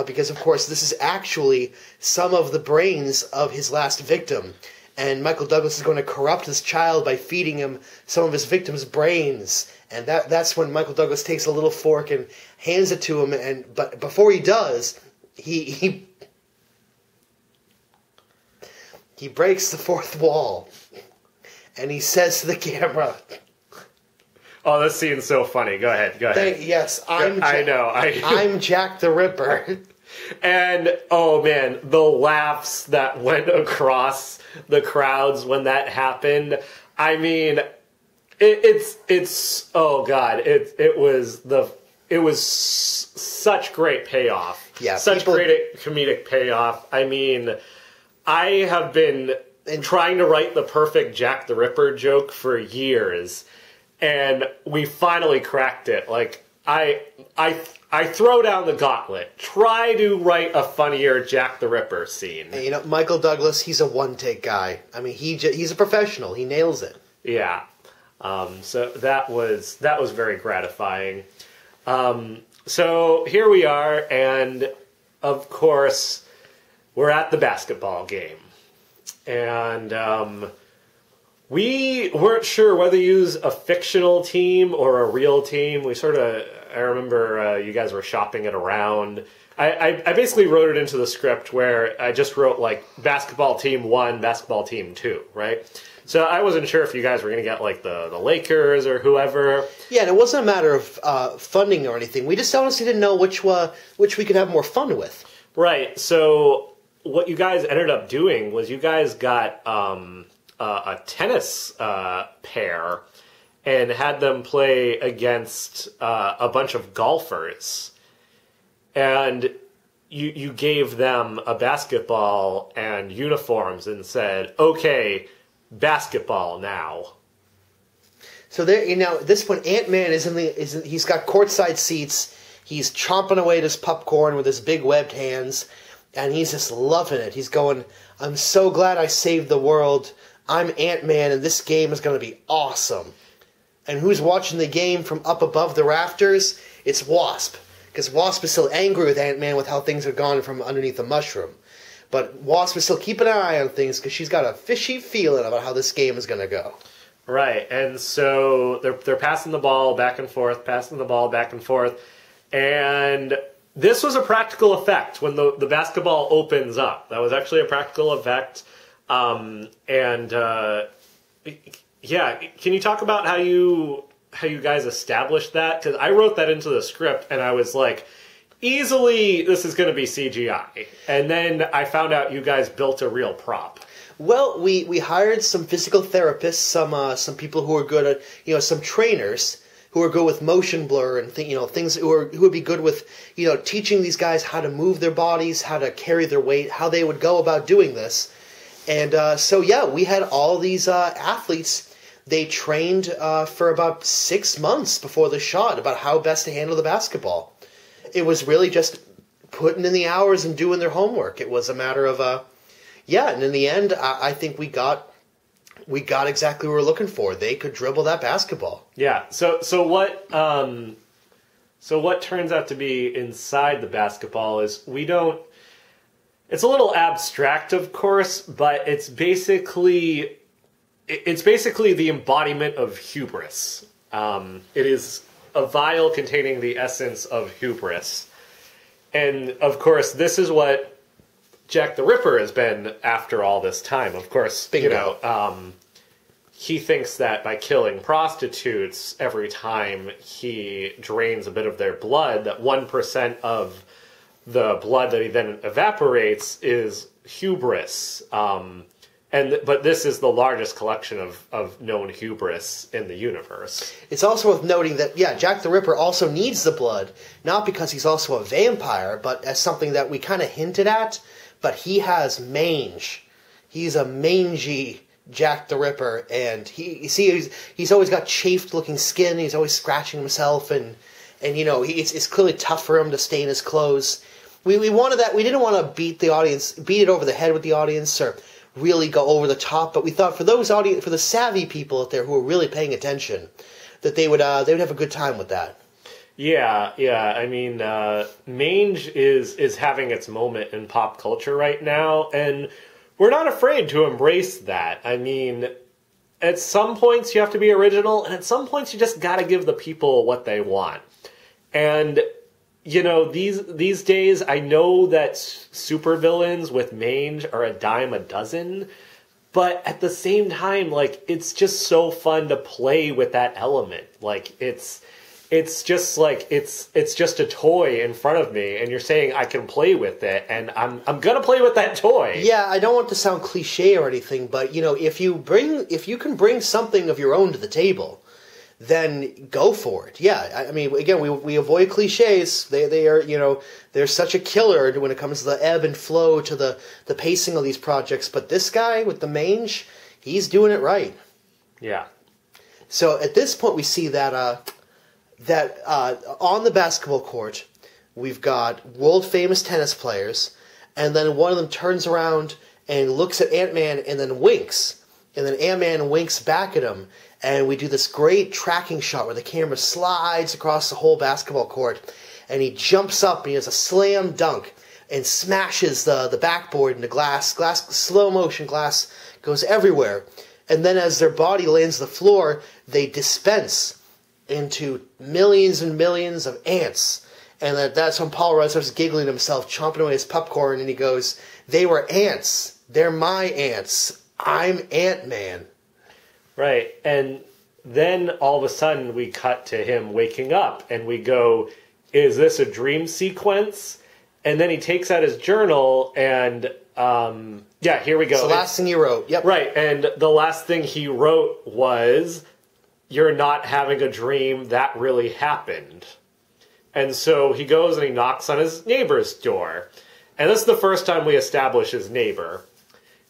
Because, of course, this is actually some of the brains of his last victim. And Michael Douglas is going to corrupt this child by feeding him some of his victim's brains. And that's when Michael Douglas takes a little fork and hands it to him. But before he does, he breaks the fourth wall. And he says to the camera... Oh, this scene's so funny. Go ahead. Yes, I'm Jack the Ripper. And, oh man, the laughs that went across the crowds when that happened. I mean, it's oh god, it was it was such great payoff. Yeah, such great comedic payoff. I mean, I have been trying to write the perfect Jack the Ripper joke for years, and we finally cracked it. Like, I throw down the gauntlet. Try to write a funnier Jack the Ripper scene. And, you know, Michael Douglas, he's a one-take guy. I mean, he's a professional. He nails it. Yeah. So that was very gratifying. So here we are, and of course, we're at the basketball game. And we weren't sure whether to use a fictional team or a real team. I remember you guys were shopping it around. I basically wrote it into the script where I just wrote, like, basketball team 1, basketball team 2, right? So I wasn't sure if you guys were going to get, like, the Lakers or whoever. Yeah, and it wasn't a matter of funding or anything. We just honestly didn't know which we could have more fun with. Right. So what you guys ended up doing was you guys got a tennis pair and had them play against a bunch of golfers. And you gave them a basketball and uniforms and said, okay, basketball now. So there, you know, at this point, Ant-Man he's got courtside seats. He's chomping away at his popcorn with his big webbed hands, and he's just loving it. He's going, I'm so glad I saved the world. I'm Ant-Man, and this game is going to be awesome. And who's watching the game from up above the rafters? It's Wasp. Because Wasp is still angry with Ant-Man with how things have gone from underneath the mushroom. But Wasp is still keeping an eye on things because she's got a fishy feeling about how this game is going to go. Right, and so they're passing the ball back and forth, and this was a practical effect when the basketball opens up. That was actually a practical effect, yeah, can you talk about how you guys established that? Because I wrote that into the script, and I was like, easily this is going to be CGI. And then I found out you guys built a real prop. Well, we hired some physical therapists, some people who are good at, you know, some trainers who are good with motion blur and things who would be good with, you know, teaching these guys how to move their bodies, how to carry their weight, how they would go about doing this. And so yeah, we had all these athletes. They trained for about 6 months before the shot about how best to handle the basketball. It was really just putting in the hours and doing their homework. It was a matter of yeah, and in the end, I think we got exactly what we were looking for. They could dribble that basketball. Yeah. So what turns out to be inside the basketball is it's a little abstract, of course, but it's basically the embodiment of hubris. It is a vial containing the essence of hubris. And of course, this is what Jack the Ripper has been after all this time. Of course, Bingo. You know, he thinks that by killing prostitutes every time he drains a bit of their blood, that 1% of the blood that he then evaporates is hubris. But this is the largest collection of known hubris in the universe. It's also worth noting that, yeah, Jack the Ripper also needs the blood, not because he's also a vampire, but as something that we kind of hinted at. But he has mange. He's a mangy Jack the Ripper, and he's always got chafed-looking skin. He's always scratching himself, and you know, it's clearly tough for him to stain his clothes. We wanted that. We didn't want to beat it over the head with the audience, or really go over the top. But we thought for the savvy people out there who are really paying attention, that they would have a good time with that. Yeah. I mean, mange is having its moment in pop culture right now, and we're not afraid to embrace that. I mean, at some points you have to be original, and at some points you just gotta give the people what they want. And, you know, these days, I know that supervillains with mange are a dime a dozen, but at the same time, like, it's just so fun to play with that element. Like, it's just like it's just a toy in front of me, and you're saying I can play with it, and I'm gonna play with that toy. Yeah, I don't want to sound cliche or anything, but you know, if you can bring something of your own to the table, then go for it. Yeah, I mean, again, we avoid cliches. They are, they're such a killer when it comes to the ebb and flow to the pacing of these projects. But this guy with the mange, he's doing it right. Yeah. So at this point, we see that on the basketball court, we've got world famous tennis players, and then one of them turns around and looks at Ant-Man and then winks, and then Ant-Man winks back at him. And we do this great tracking shot where the camera slides across the whole basketball court, and he jumps up and he does a slam dunk and smashes the backboard into glass. Slow motion glass goes everywhere. And then as their body lands on the floor, they dispense into millions and millions of ants. And that's when Paul Rudd starts giggling to himself, chomping away his popcorn, and he goes, "They were ants. They're my ants. I'm Ant-Man." Right, and then all of a sudden we cut to him waking up, and we go, is this a dream sequence? And then he takes out his journal, and here we go. It's the last thing he wrote, yep. Right, and the last thing he wrote was, "You're not having a dream, that really happened." And so he goes and he knocks on his neighbor's door. And this is the first time we establish his neighbor.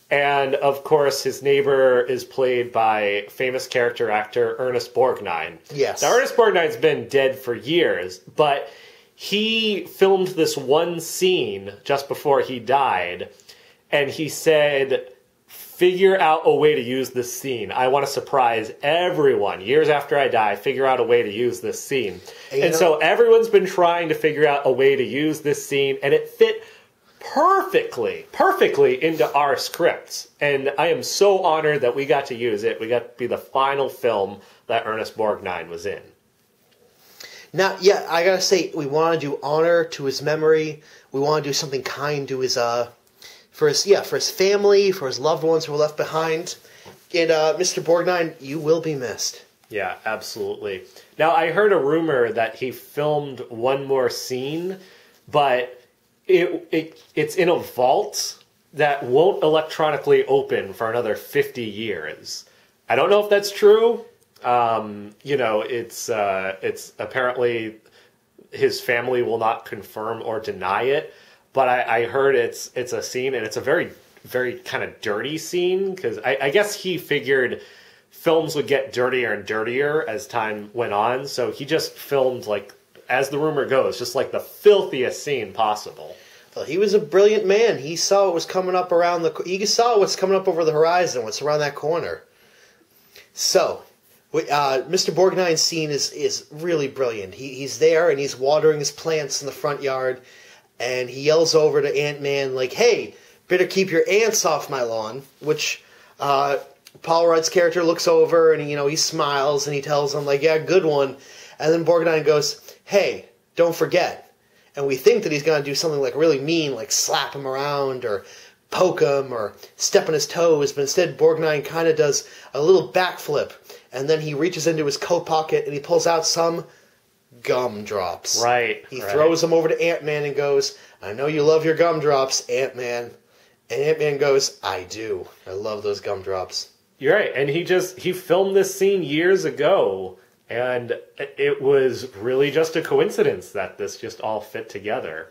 And, of course, his neighbor is played by famous character actor Ernest Borgnine. Yes. Now, Ernest Borgnine's been dead for years, but he filmed this one scene just before he died, and he said, "Figure out a way to use this scene. I want to surprise everyone. Years after I die, figure out a way to use this scene." And so everyone's been trying to figure out a way to use this scene, and it fit perfectly into our scripts. And I am so honored that we got to use it. We got to be the final film that Ernest Borgnine was in. Now, yeah, I gotta say, we want to do honor to his memory. We want to do something kind to his, for his family, for his loved ones who were left behind. And Mr. Borgnine, you will be missed. Yeah, absolutely. Now, I heard a rumor that he filmed one more scene, but it's in a vault that won't electronically open for another 50 years. I don't know if that's true. It's apparently his family will not confirm or deny it, but I heard it's a scene, and it's a very, very kind of dirty scene, because I guess he figured films would get dirtier and dirtier as time went on, so he just filmed, like, as the rumor goes, just like the filthiest scene possible. Well, he was a brilliant man. He saw what was coming up he saw what's coming up over the horizon, what's around that corner. So, Mr. Borgnine's scene is really brilliant. He's there, and he's watering his plants in the front yard, and he yells over to Ant-Man, like, "Hey, better keep your ants off my lawn," which Paul Rudd's character looks over, and he smiles, and he tells him, like, "Yeah, good one." And then Borgnine goes, "Hey, don't forget." And we think that he's going to do something like really mean, like slap him around or poke him or step on his toes, but instead Borgnine kind of does a little backflip, and then he reaches into his coat pocket and he pulls out some gumdrops. Right. He throws them over to Ant-Man and goes, "I know you love your gumdrops, Ant-Man." And Ant-Man goes, "I do. I love those gumdrops." You're right, and he filmed this scene years ago, and it was really just a coincidence that this just all fit together.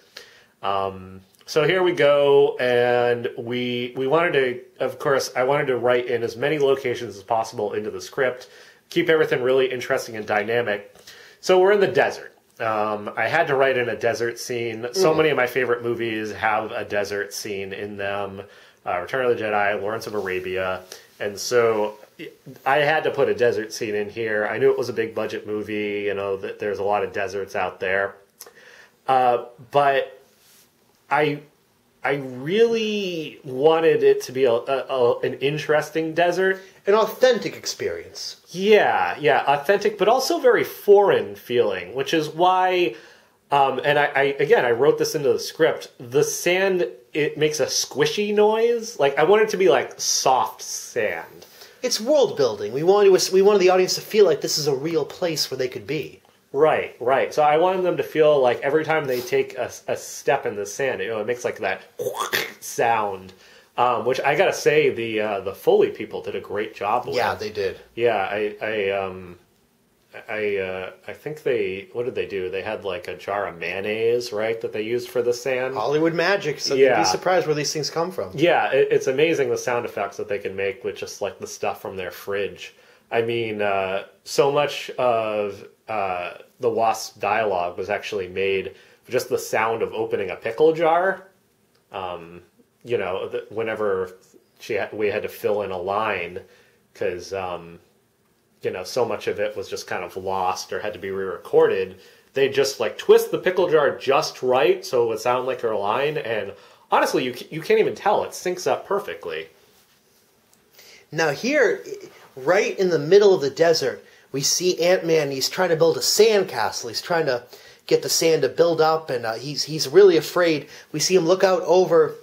So here we go, and we wanted to, of course, I wanted to write in as many locations as possible into the script, keep everything really interesting and dynamic. So we're in the desert. I had to write in a desert scene. So many of my favorite movies have a desert scene in them. Return of the Jedi, Lawrence of Arabia. And so I had to put a desert scene in here. I knew it was a big budget movie, that there's a lot of deserts out there. But I really wanted it to be an interesting desert. An authentic experience. Yeah, authentic, but also very foreign feeling, which is why, and I wrote this into the script, the sand, it makes a squishy noise. Like, I want it to be like soft sand. It's world building. We wanted the audience to feel like this is a real place where they could be. Right. So I wanted them to feel like every time they take a step in the sand, it makes like that sound. Which I gotta say, the Foley people did a great job with. Yeah, they did. Yeah, I think what did they do? They had like a jar of mayonnaise, right, that they used for the sand. Hollywood magic. So Yeah. you'd be surprised where these things come from. Yeah, it's amazing the sound effects that they can make with just like the stuff from their fridge. I mean, so much of the Wasp dialogue was actually made with just the sound of opening a pickle jar. Whenever we had to fill in a line, because so much of it was just kind of lost or had to be re-recorded. They just like twist the pickle jar just right so it would sound like her line, and honestly, you can't even tell. It syncs up perfectly. Now here, right in the middle of the desert, we see Ant-Man. He's trying to build a sand castle. He's trying to get the sand to build up, and he's really afraid. We see him look out over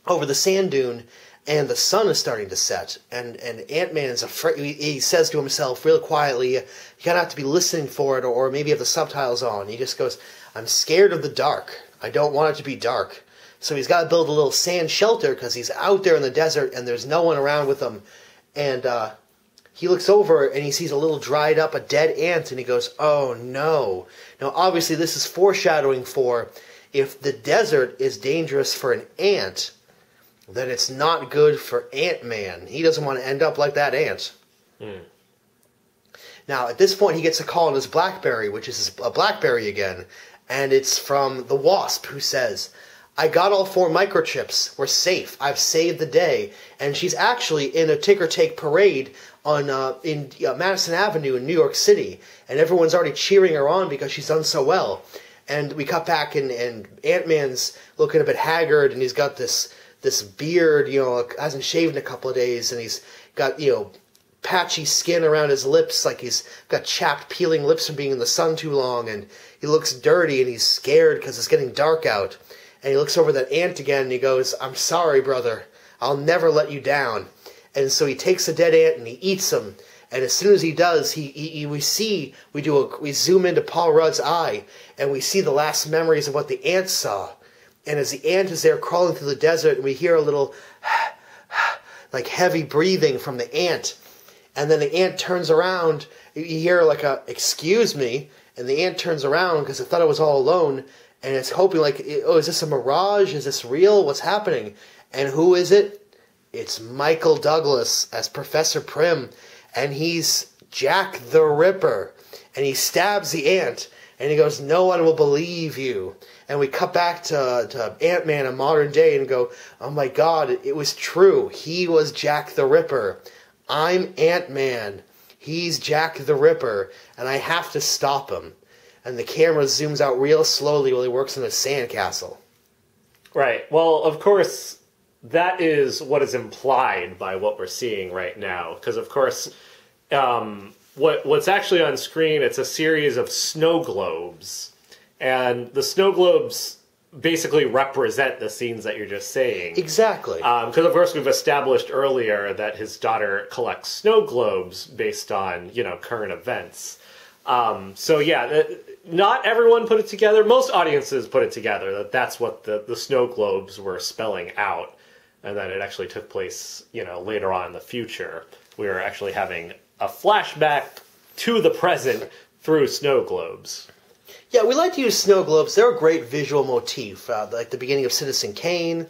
the sand dune, and the sun is starting to set. And Ant-Man is afraid. He says to himself real quietly, "You gotta have to be listening for it, or maybe have the subtitles on." He just goes, "I'm scared of the dark. I don't want it to be dark." So he's got to build a little sand shelter because he's out there in the desert and there's no one around with him. And he looks over and he sees a little dried up, a dead ant, and he goes, "Oh no." Now obviously this is foreshadowing for if the desert is dangerous for an ant, then it's not good for Ant-Man. He doesn't want to end up like that ant. Now at this point he gets a call on his BlackBerry, which is a BlackBerry again, and it's from the Wasp, who says, "I got all 4 microchips. We're safe. I've saved the day." And she's actually in a ticker-take parade in Madison Avenue in New York City. And everyone's already cheering her on because she's done so well. And we cut back and Ant-Man's looking a bit haggard, and he's got this beard, hasn't shaved in a couple of days, and he's got, patchy skin around his lips, like he's got chapped, peeling lips from being in the sun too long, and he looks dirty, and he's scared because it's getting dark out. And he looks over that ant again, and he goes, "I'm sorry, brother. I'll never let you down." And so he takes a dead ant, and he eats him. And as soon as he does, we zoom into Paul Rudd's eye, and we see the last memories of what the ant saw. And as the ant is there crawling through the desert, we hear a little, like heavy breathing from the ant. And then the ant turns around, you hear like a, "Excuse me," and the ant turns around because it thought it was all alone. And it's hoping like, oh, is this a mirage? Is this real? What's happening? And who is it? It's Michael Douglas as Professor Prim. And he's Jack the Ripper. And he stabs the ant. And he goes, "No one will believe you." And we cut back to Ant-Man in modern day and go, "Oh my God, it was true. He was Jack the Ripper. I'm Ant-Man. He's Jack the Ripper. And I have to stop him." And the camera zooms out real slowly while he works in a sandcastle. Right. Well, of course, that is what is implied by what we're seeing right now. Because, of course, what's actually on screen, it's a series of snow globes. And the snow globes basically represent the scenes that you're just saying. Exactly. Because, of course, we've established earlier that his daughter collects snow globes based on, current events. So, yeah, not everyone put it together. Most audiences put it together, that's what the snow globes were spelling out. And that it actually took place, later on in the future. We were actually having a flashback to the present through snow globes. Yeah, we like to use snow globes. They're a great visual motif, like the beginning of Citizen Kane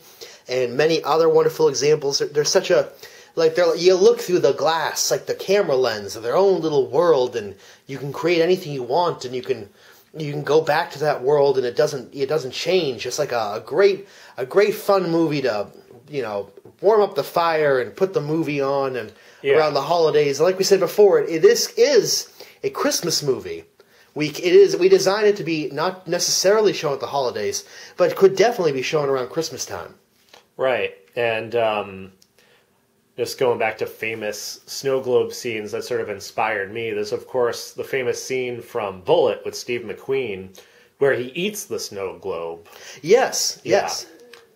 and many other wonderful examples. They're such a, you look through the glass, like the camera lens of their own little world, and you can create anything you want, and you can go back to that world, and it doesn't change. It's like a great fun movie to, warm up the fire and put the movie on and around the holidays. Like we said before, this is a Christmas movie. We designed it to be not necessarily shown at the holidays, but could definitely be shown around Christmas time. Right, and just going back to famous snow globe scenes that sort of inspired me, there's of course the famous scene from Bullet with Steve McQueen where he eats the snow globe. Yes.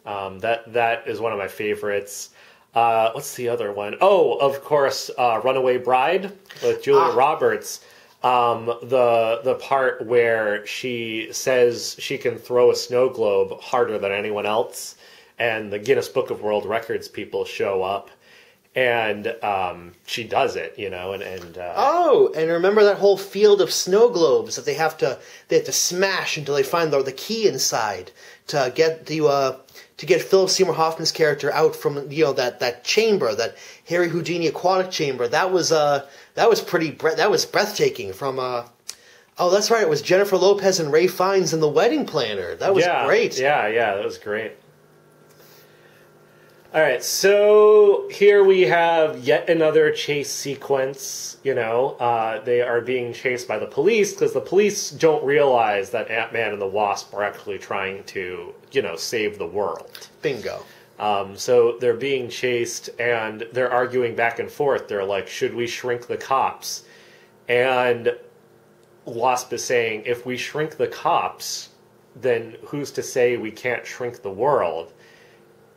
That is one of my favorites. What's the other one? Oh, of course, Runaway Bride with Julia Roberts. The part where she says she can throw a snow globe harder than anyone else, and the Guinness Book of World Records people show up, And she does it, you know, and Oh, and remember that whole field of snow globes that they have to smash until they find the key inside to get Philip Seymour Hoffman's character out from that chamber, that Harry Houdini aquatic chamber. That was breathtaking. From oh, that's right, it was Jennifer Lopez and Ray Fiennes in The Wedding Planner. That was great. Yeah, that was great. All right, so here we have yet another chase sequence. You know, they are being chased by the police because the police don't realize that Ant-Man and the Wasp are actually trying to, save the world. Bingo. So they're being chased and they're arguing back and forth. They're like, should we shrink the cops? And Wasp is saying, if we shrink the cops, then who's to say we can't shrink the world?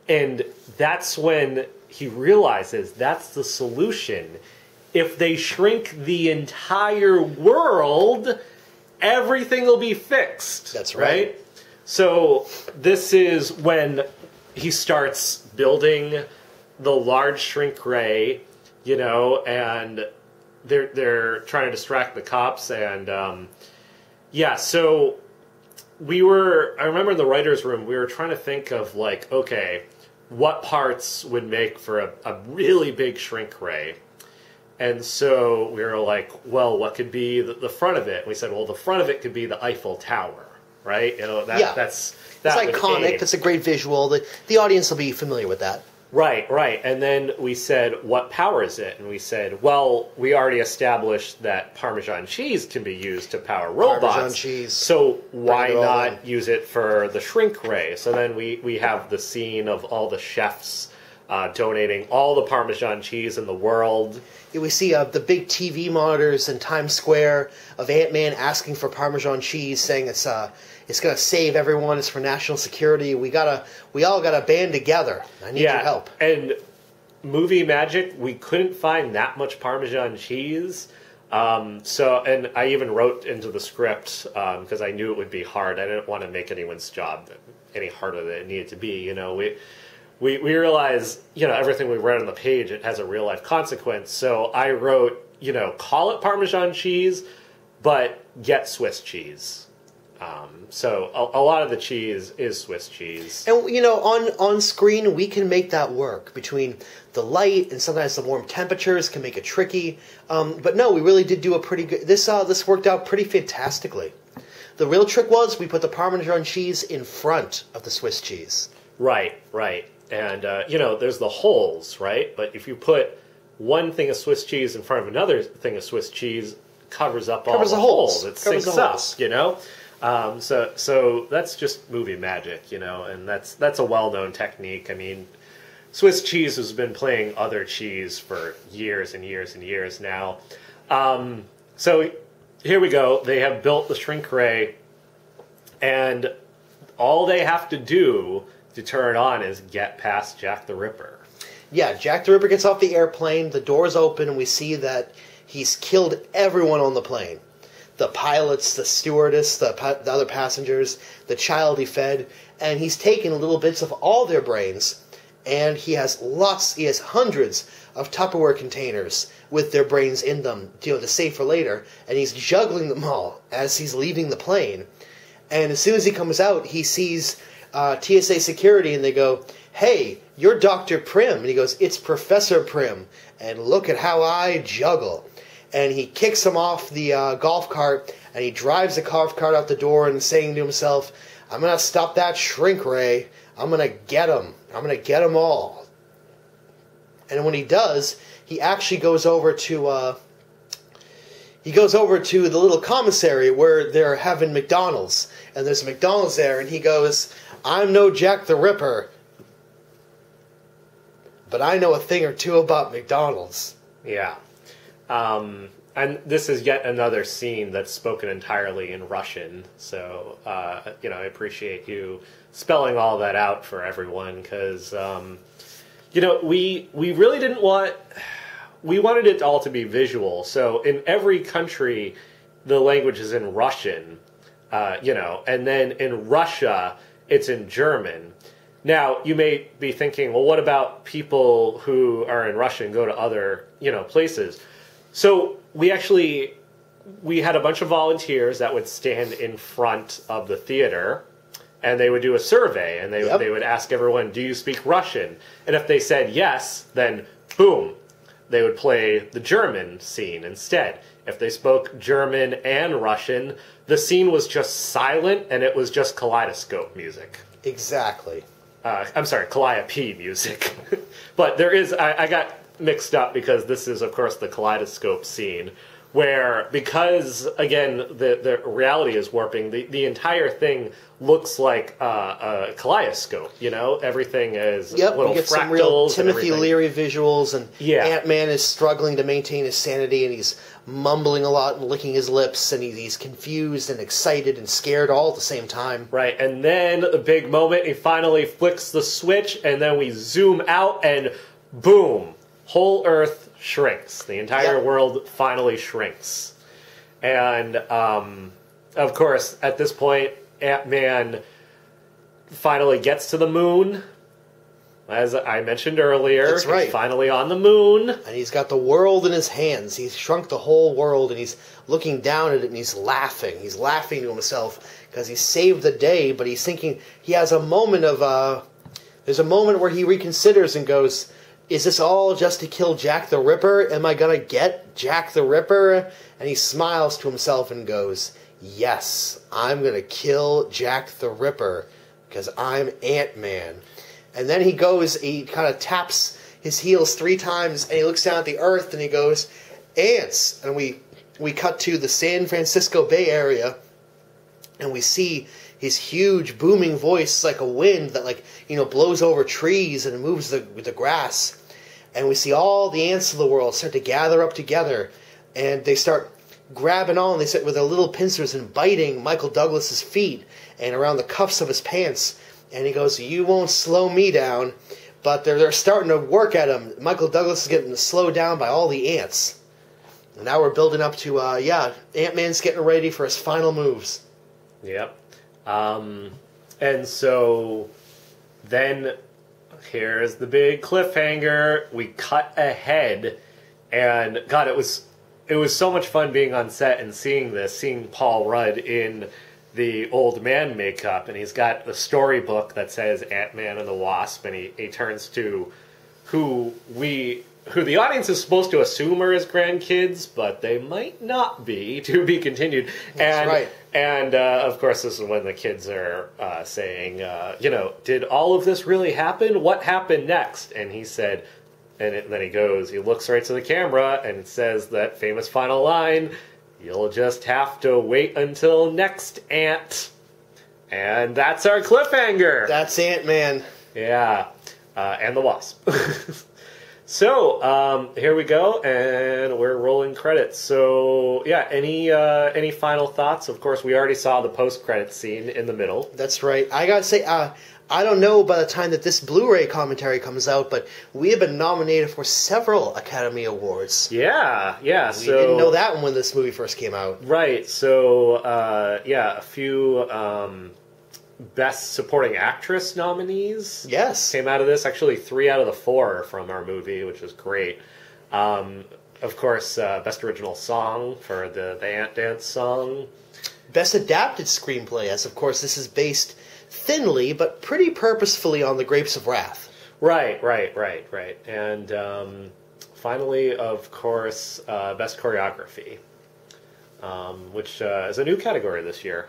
And that's when he realizes that's the solution. If they shrink the entire world, everything will be fixed. That's right. So this is when he starts building the large shrink ray, and they're trying to distract the cops. And so I remember in the writer's room, we were trying to think of okay, what parts would make for a really big shrink ray? And so we were like, well, what could be the front of it? And we said, well, the front of it could be the Eiffel Tower, right? That's iconic. That's a great visual. The audience will be familiar with that. Right. And then we said, what powers it? And we said, well, we already established that Parmesan cheese can be used to power robots. Parmesan cheese. So why not use it for the shrink ray? So then we have the scene of all the chefs donating all the Parmesan cheese in the world. We see the big TV monitors in Times Square of Ant-Man asking for Parmesan cheese, saying it's going to save everyone. It's for national security. We all gotta band together. I need your help. And movie magic, we couldn't find that much Parmesan cheese. And I even wrote into the script because I knew it would be hard. I didn't want to make anyone's job any harder than it needed to be. We realize, everything we read on the page, it has a real life consequence. So I wrote, call it Parmesan cheese, but get Swiss cheese. So a lot of the cheese is Swiss cheese. And, on screen, we can make that work between the light and sometimes the warm temperatures can make it tricky. But no, we really did do a pretty good... This worked out pretty fantastically. The real trick was we put the Parmesan cheese in front of the Swiss cheese. Right. And, there's the holes, right? But if you put one thing of Swiss cheese in front of another thing of Swiss cheese, covers up all the holes. It syncs up, So that's just movie magic, and that's a well-known technique. I mean, Swiss cheese has been playing other cheese for years and years and years now. So here we go. They have built the shrink ray, and all they have to do to turn it on is get past Jack the Ripper. Yeah, Jack the Ripper gets off the airplane, the doors open, and we see that he's killed everyone on the plane. The pilots, the stewardess, the other passengers, the child he fed, and he's taken little bits of all their brains, and he has hundreds of Tupperware containers with their brains in them, to save for later, and he's juggling them all as he's leaving the plane. And as soon as he comes out, he sees TSA security, and they go, "Hey, you're Dr. Prim." And he goes, "It's Professor Prim, and look at how I juggle." And he kicks him off the golf cart, and he drives the golf cart out the door and saying to himself, "I'm going to stop that shrink ray. I'm going to get him. I'm going to get them all." And when he does, he actually goes over to the little commissary where they're having McDonald's. And there's a McDonald's there, and he goes, "I'm no Jack the Ripper, but I know a thing or two about McDonald's." Yeah. And this is yet another scene that's spoken entirely in Russian. So, I appreciate you spelling all that out for everyone because, we really didn't we wanted it all to be visual. So in every country, the language is in Russian, and then in Russia, it's in German. Now, you may be thinking, well, what about people who are in Russia and go to other, places? So we had a bunch of volunteers that would stand in front of the theater, and they would do a survey, and they would ask everyone, do you speak Russian? And if they said yes, then boom, they would play the German scene instead. If they spoke German and Russian, the scene was just silent, and it was just kaleidoscope music. Exactly. I'm sorry, calliope music. But there is, I got mixed up because this is, of course, the kaleidoscope scene, where, because, again, the reality is warping, the entire thing looks like a kaleidoscope, Everything is little we get fractals. Some real Timothy and Leary visuals, and Yeah. Ant-Man is struggling to maintain his sanity, and he's mumbling a lot and licking his lips, and he's confused and excited and scared all at the same time. Right, and then the big moment, he finally flicks the switch, and then we zoom out, and boom, whole Earth shrinks. The entire world finally shrinks. And, of course, at this point, Ant-Man finally gets to the moon. As I mentioned earlier, That's right. He's finally on the moon. And he's got the world in his hands. He's shrunk the whole world, and he's looking down at it, and he's laughing. He's laughing to himself because he saved the day, but he's thinking, he has a moment of, there's a moment where he reconsiders and goes, is this all just to kill Jack the Ripper? Am I going to get Jack the Ripper? And he smiles to himself and goes, yes, I'm going to kill Jack the Ripper because I'm Ant-Man. And then he kind of taps his heels 3 times, and he looks down at the earth, and he goes, ants. And we cut to the San Francisco Bay Area, and we see his huge booming voice like a wind that blows over trees and moves the grass. And we see all the ants of the world start to gather up together, and they start grabbing on. They sit with their little pincers and biting Michael Douglas's feet and around the cuffs of his pants. And he goes, you won't slow me down. But they're starting to work at him. Michael Douglas is getting slowed down by all the ants. And now we're building up to, Ant-Man's getting ready for his final moves. Yep. And so then here's the big cliffhanger. We cut ahead, and God, it was so much fun being on set and seeing Paul Rudd in the old man makeup, and he's got the storybook that says Ant-Man and the Wasp, and he turns to who the audience is supposed to assume are his grandkids, but they might not be, to be continued. That's right. And, of course, this is when the kids are saying, did all of this really happen? What happened next? And he said, then he looks right to the camera and says that famous final line, you'll just have to wait until next Ant. And that's our cliffhanger. That's Ant-Man. Yeah. And the Wasp. So, here we go, and we're rolling credits. So, yeah, any final thoughts? Of course, we already saw the post-credits scene in the middle. That's right. I gotta say, I don't know by the time that this Blu-ray commentary comes out, but we have been nominated for several Academy Awards. Yeah. We didn't know that when this movie first came out. Right, so, a few Best Supporting Actress nominees came out of this. Actually, 3 out of the 4 are from our movie, which is great. Of course, Best Original Song for the Ant Dance song. Best Adapted Screenplay, as of course this is based thinly but pretty purposefully on The Grapes of Wrath. Right. And finally, of course, Best Choreography, which is a new category this year.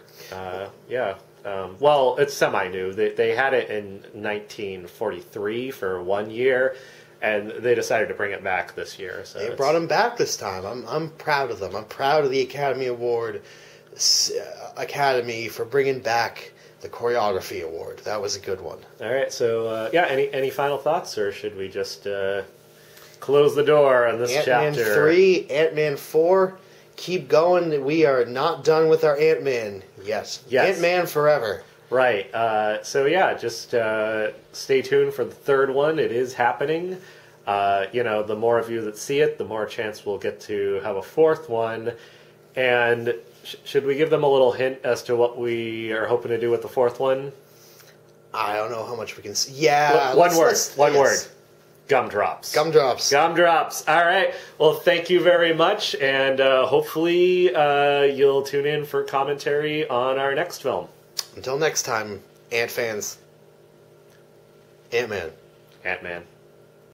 Well, it's semi-new. They had it in 1943 for 1 year, and they decided to bring it back this year. So they brought him back this time. I'm proud of them. I'm proud of the Academy Academy for bringing back the Choreography Award. That was a good one. All right, so any final thoughts, or should we just close the door on this chapter? Ant-Man 3, Ant-Man 4. Keep going. We are not done with our Ant-Man. Yes. Ant-Man forever. Right. Just stay tuned for the third one. It is happening. The more of you that see it, the more chance we'll get to have a fourth one. And should we give them a little hint as to what we are hoping to do with the fourth one? I don't know how much we can see. Yeah. One word. One yes. word. Gumdrops. Gumdrops. Gumdrops. All right. Well, thank you very much, and hopefully you'll tune in for commentary on our next film. Until next time, Ant fans. Ant-Man. Ant-Man.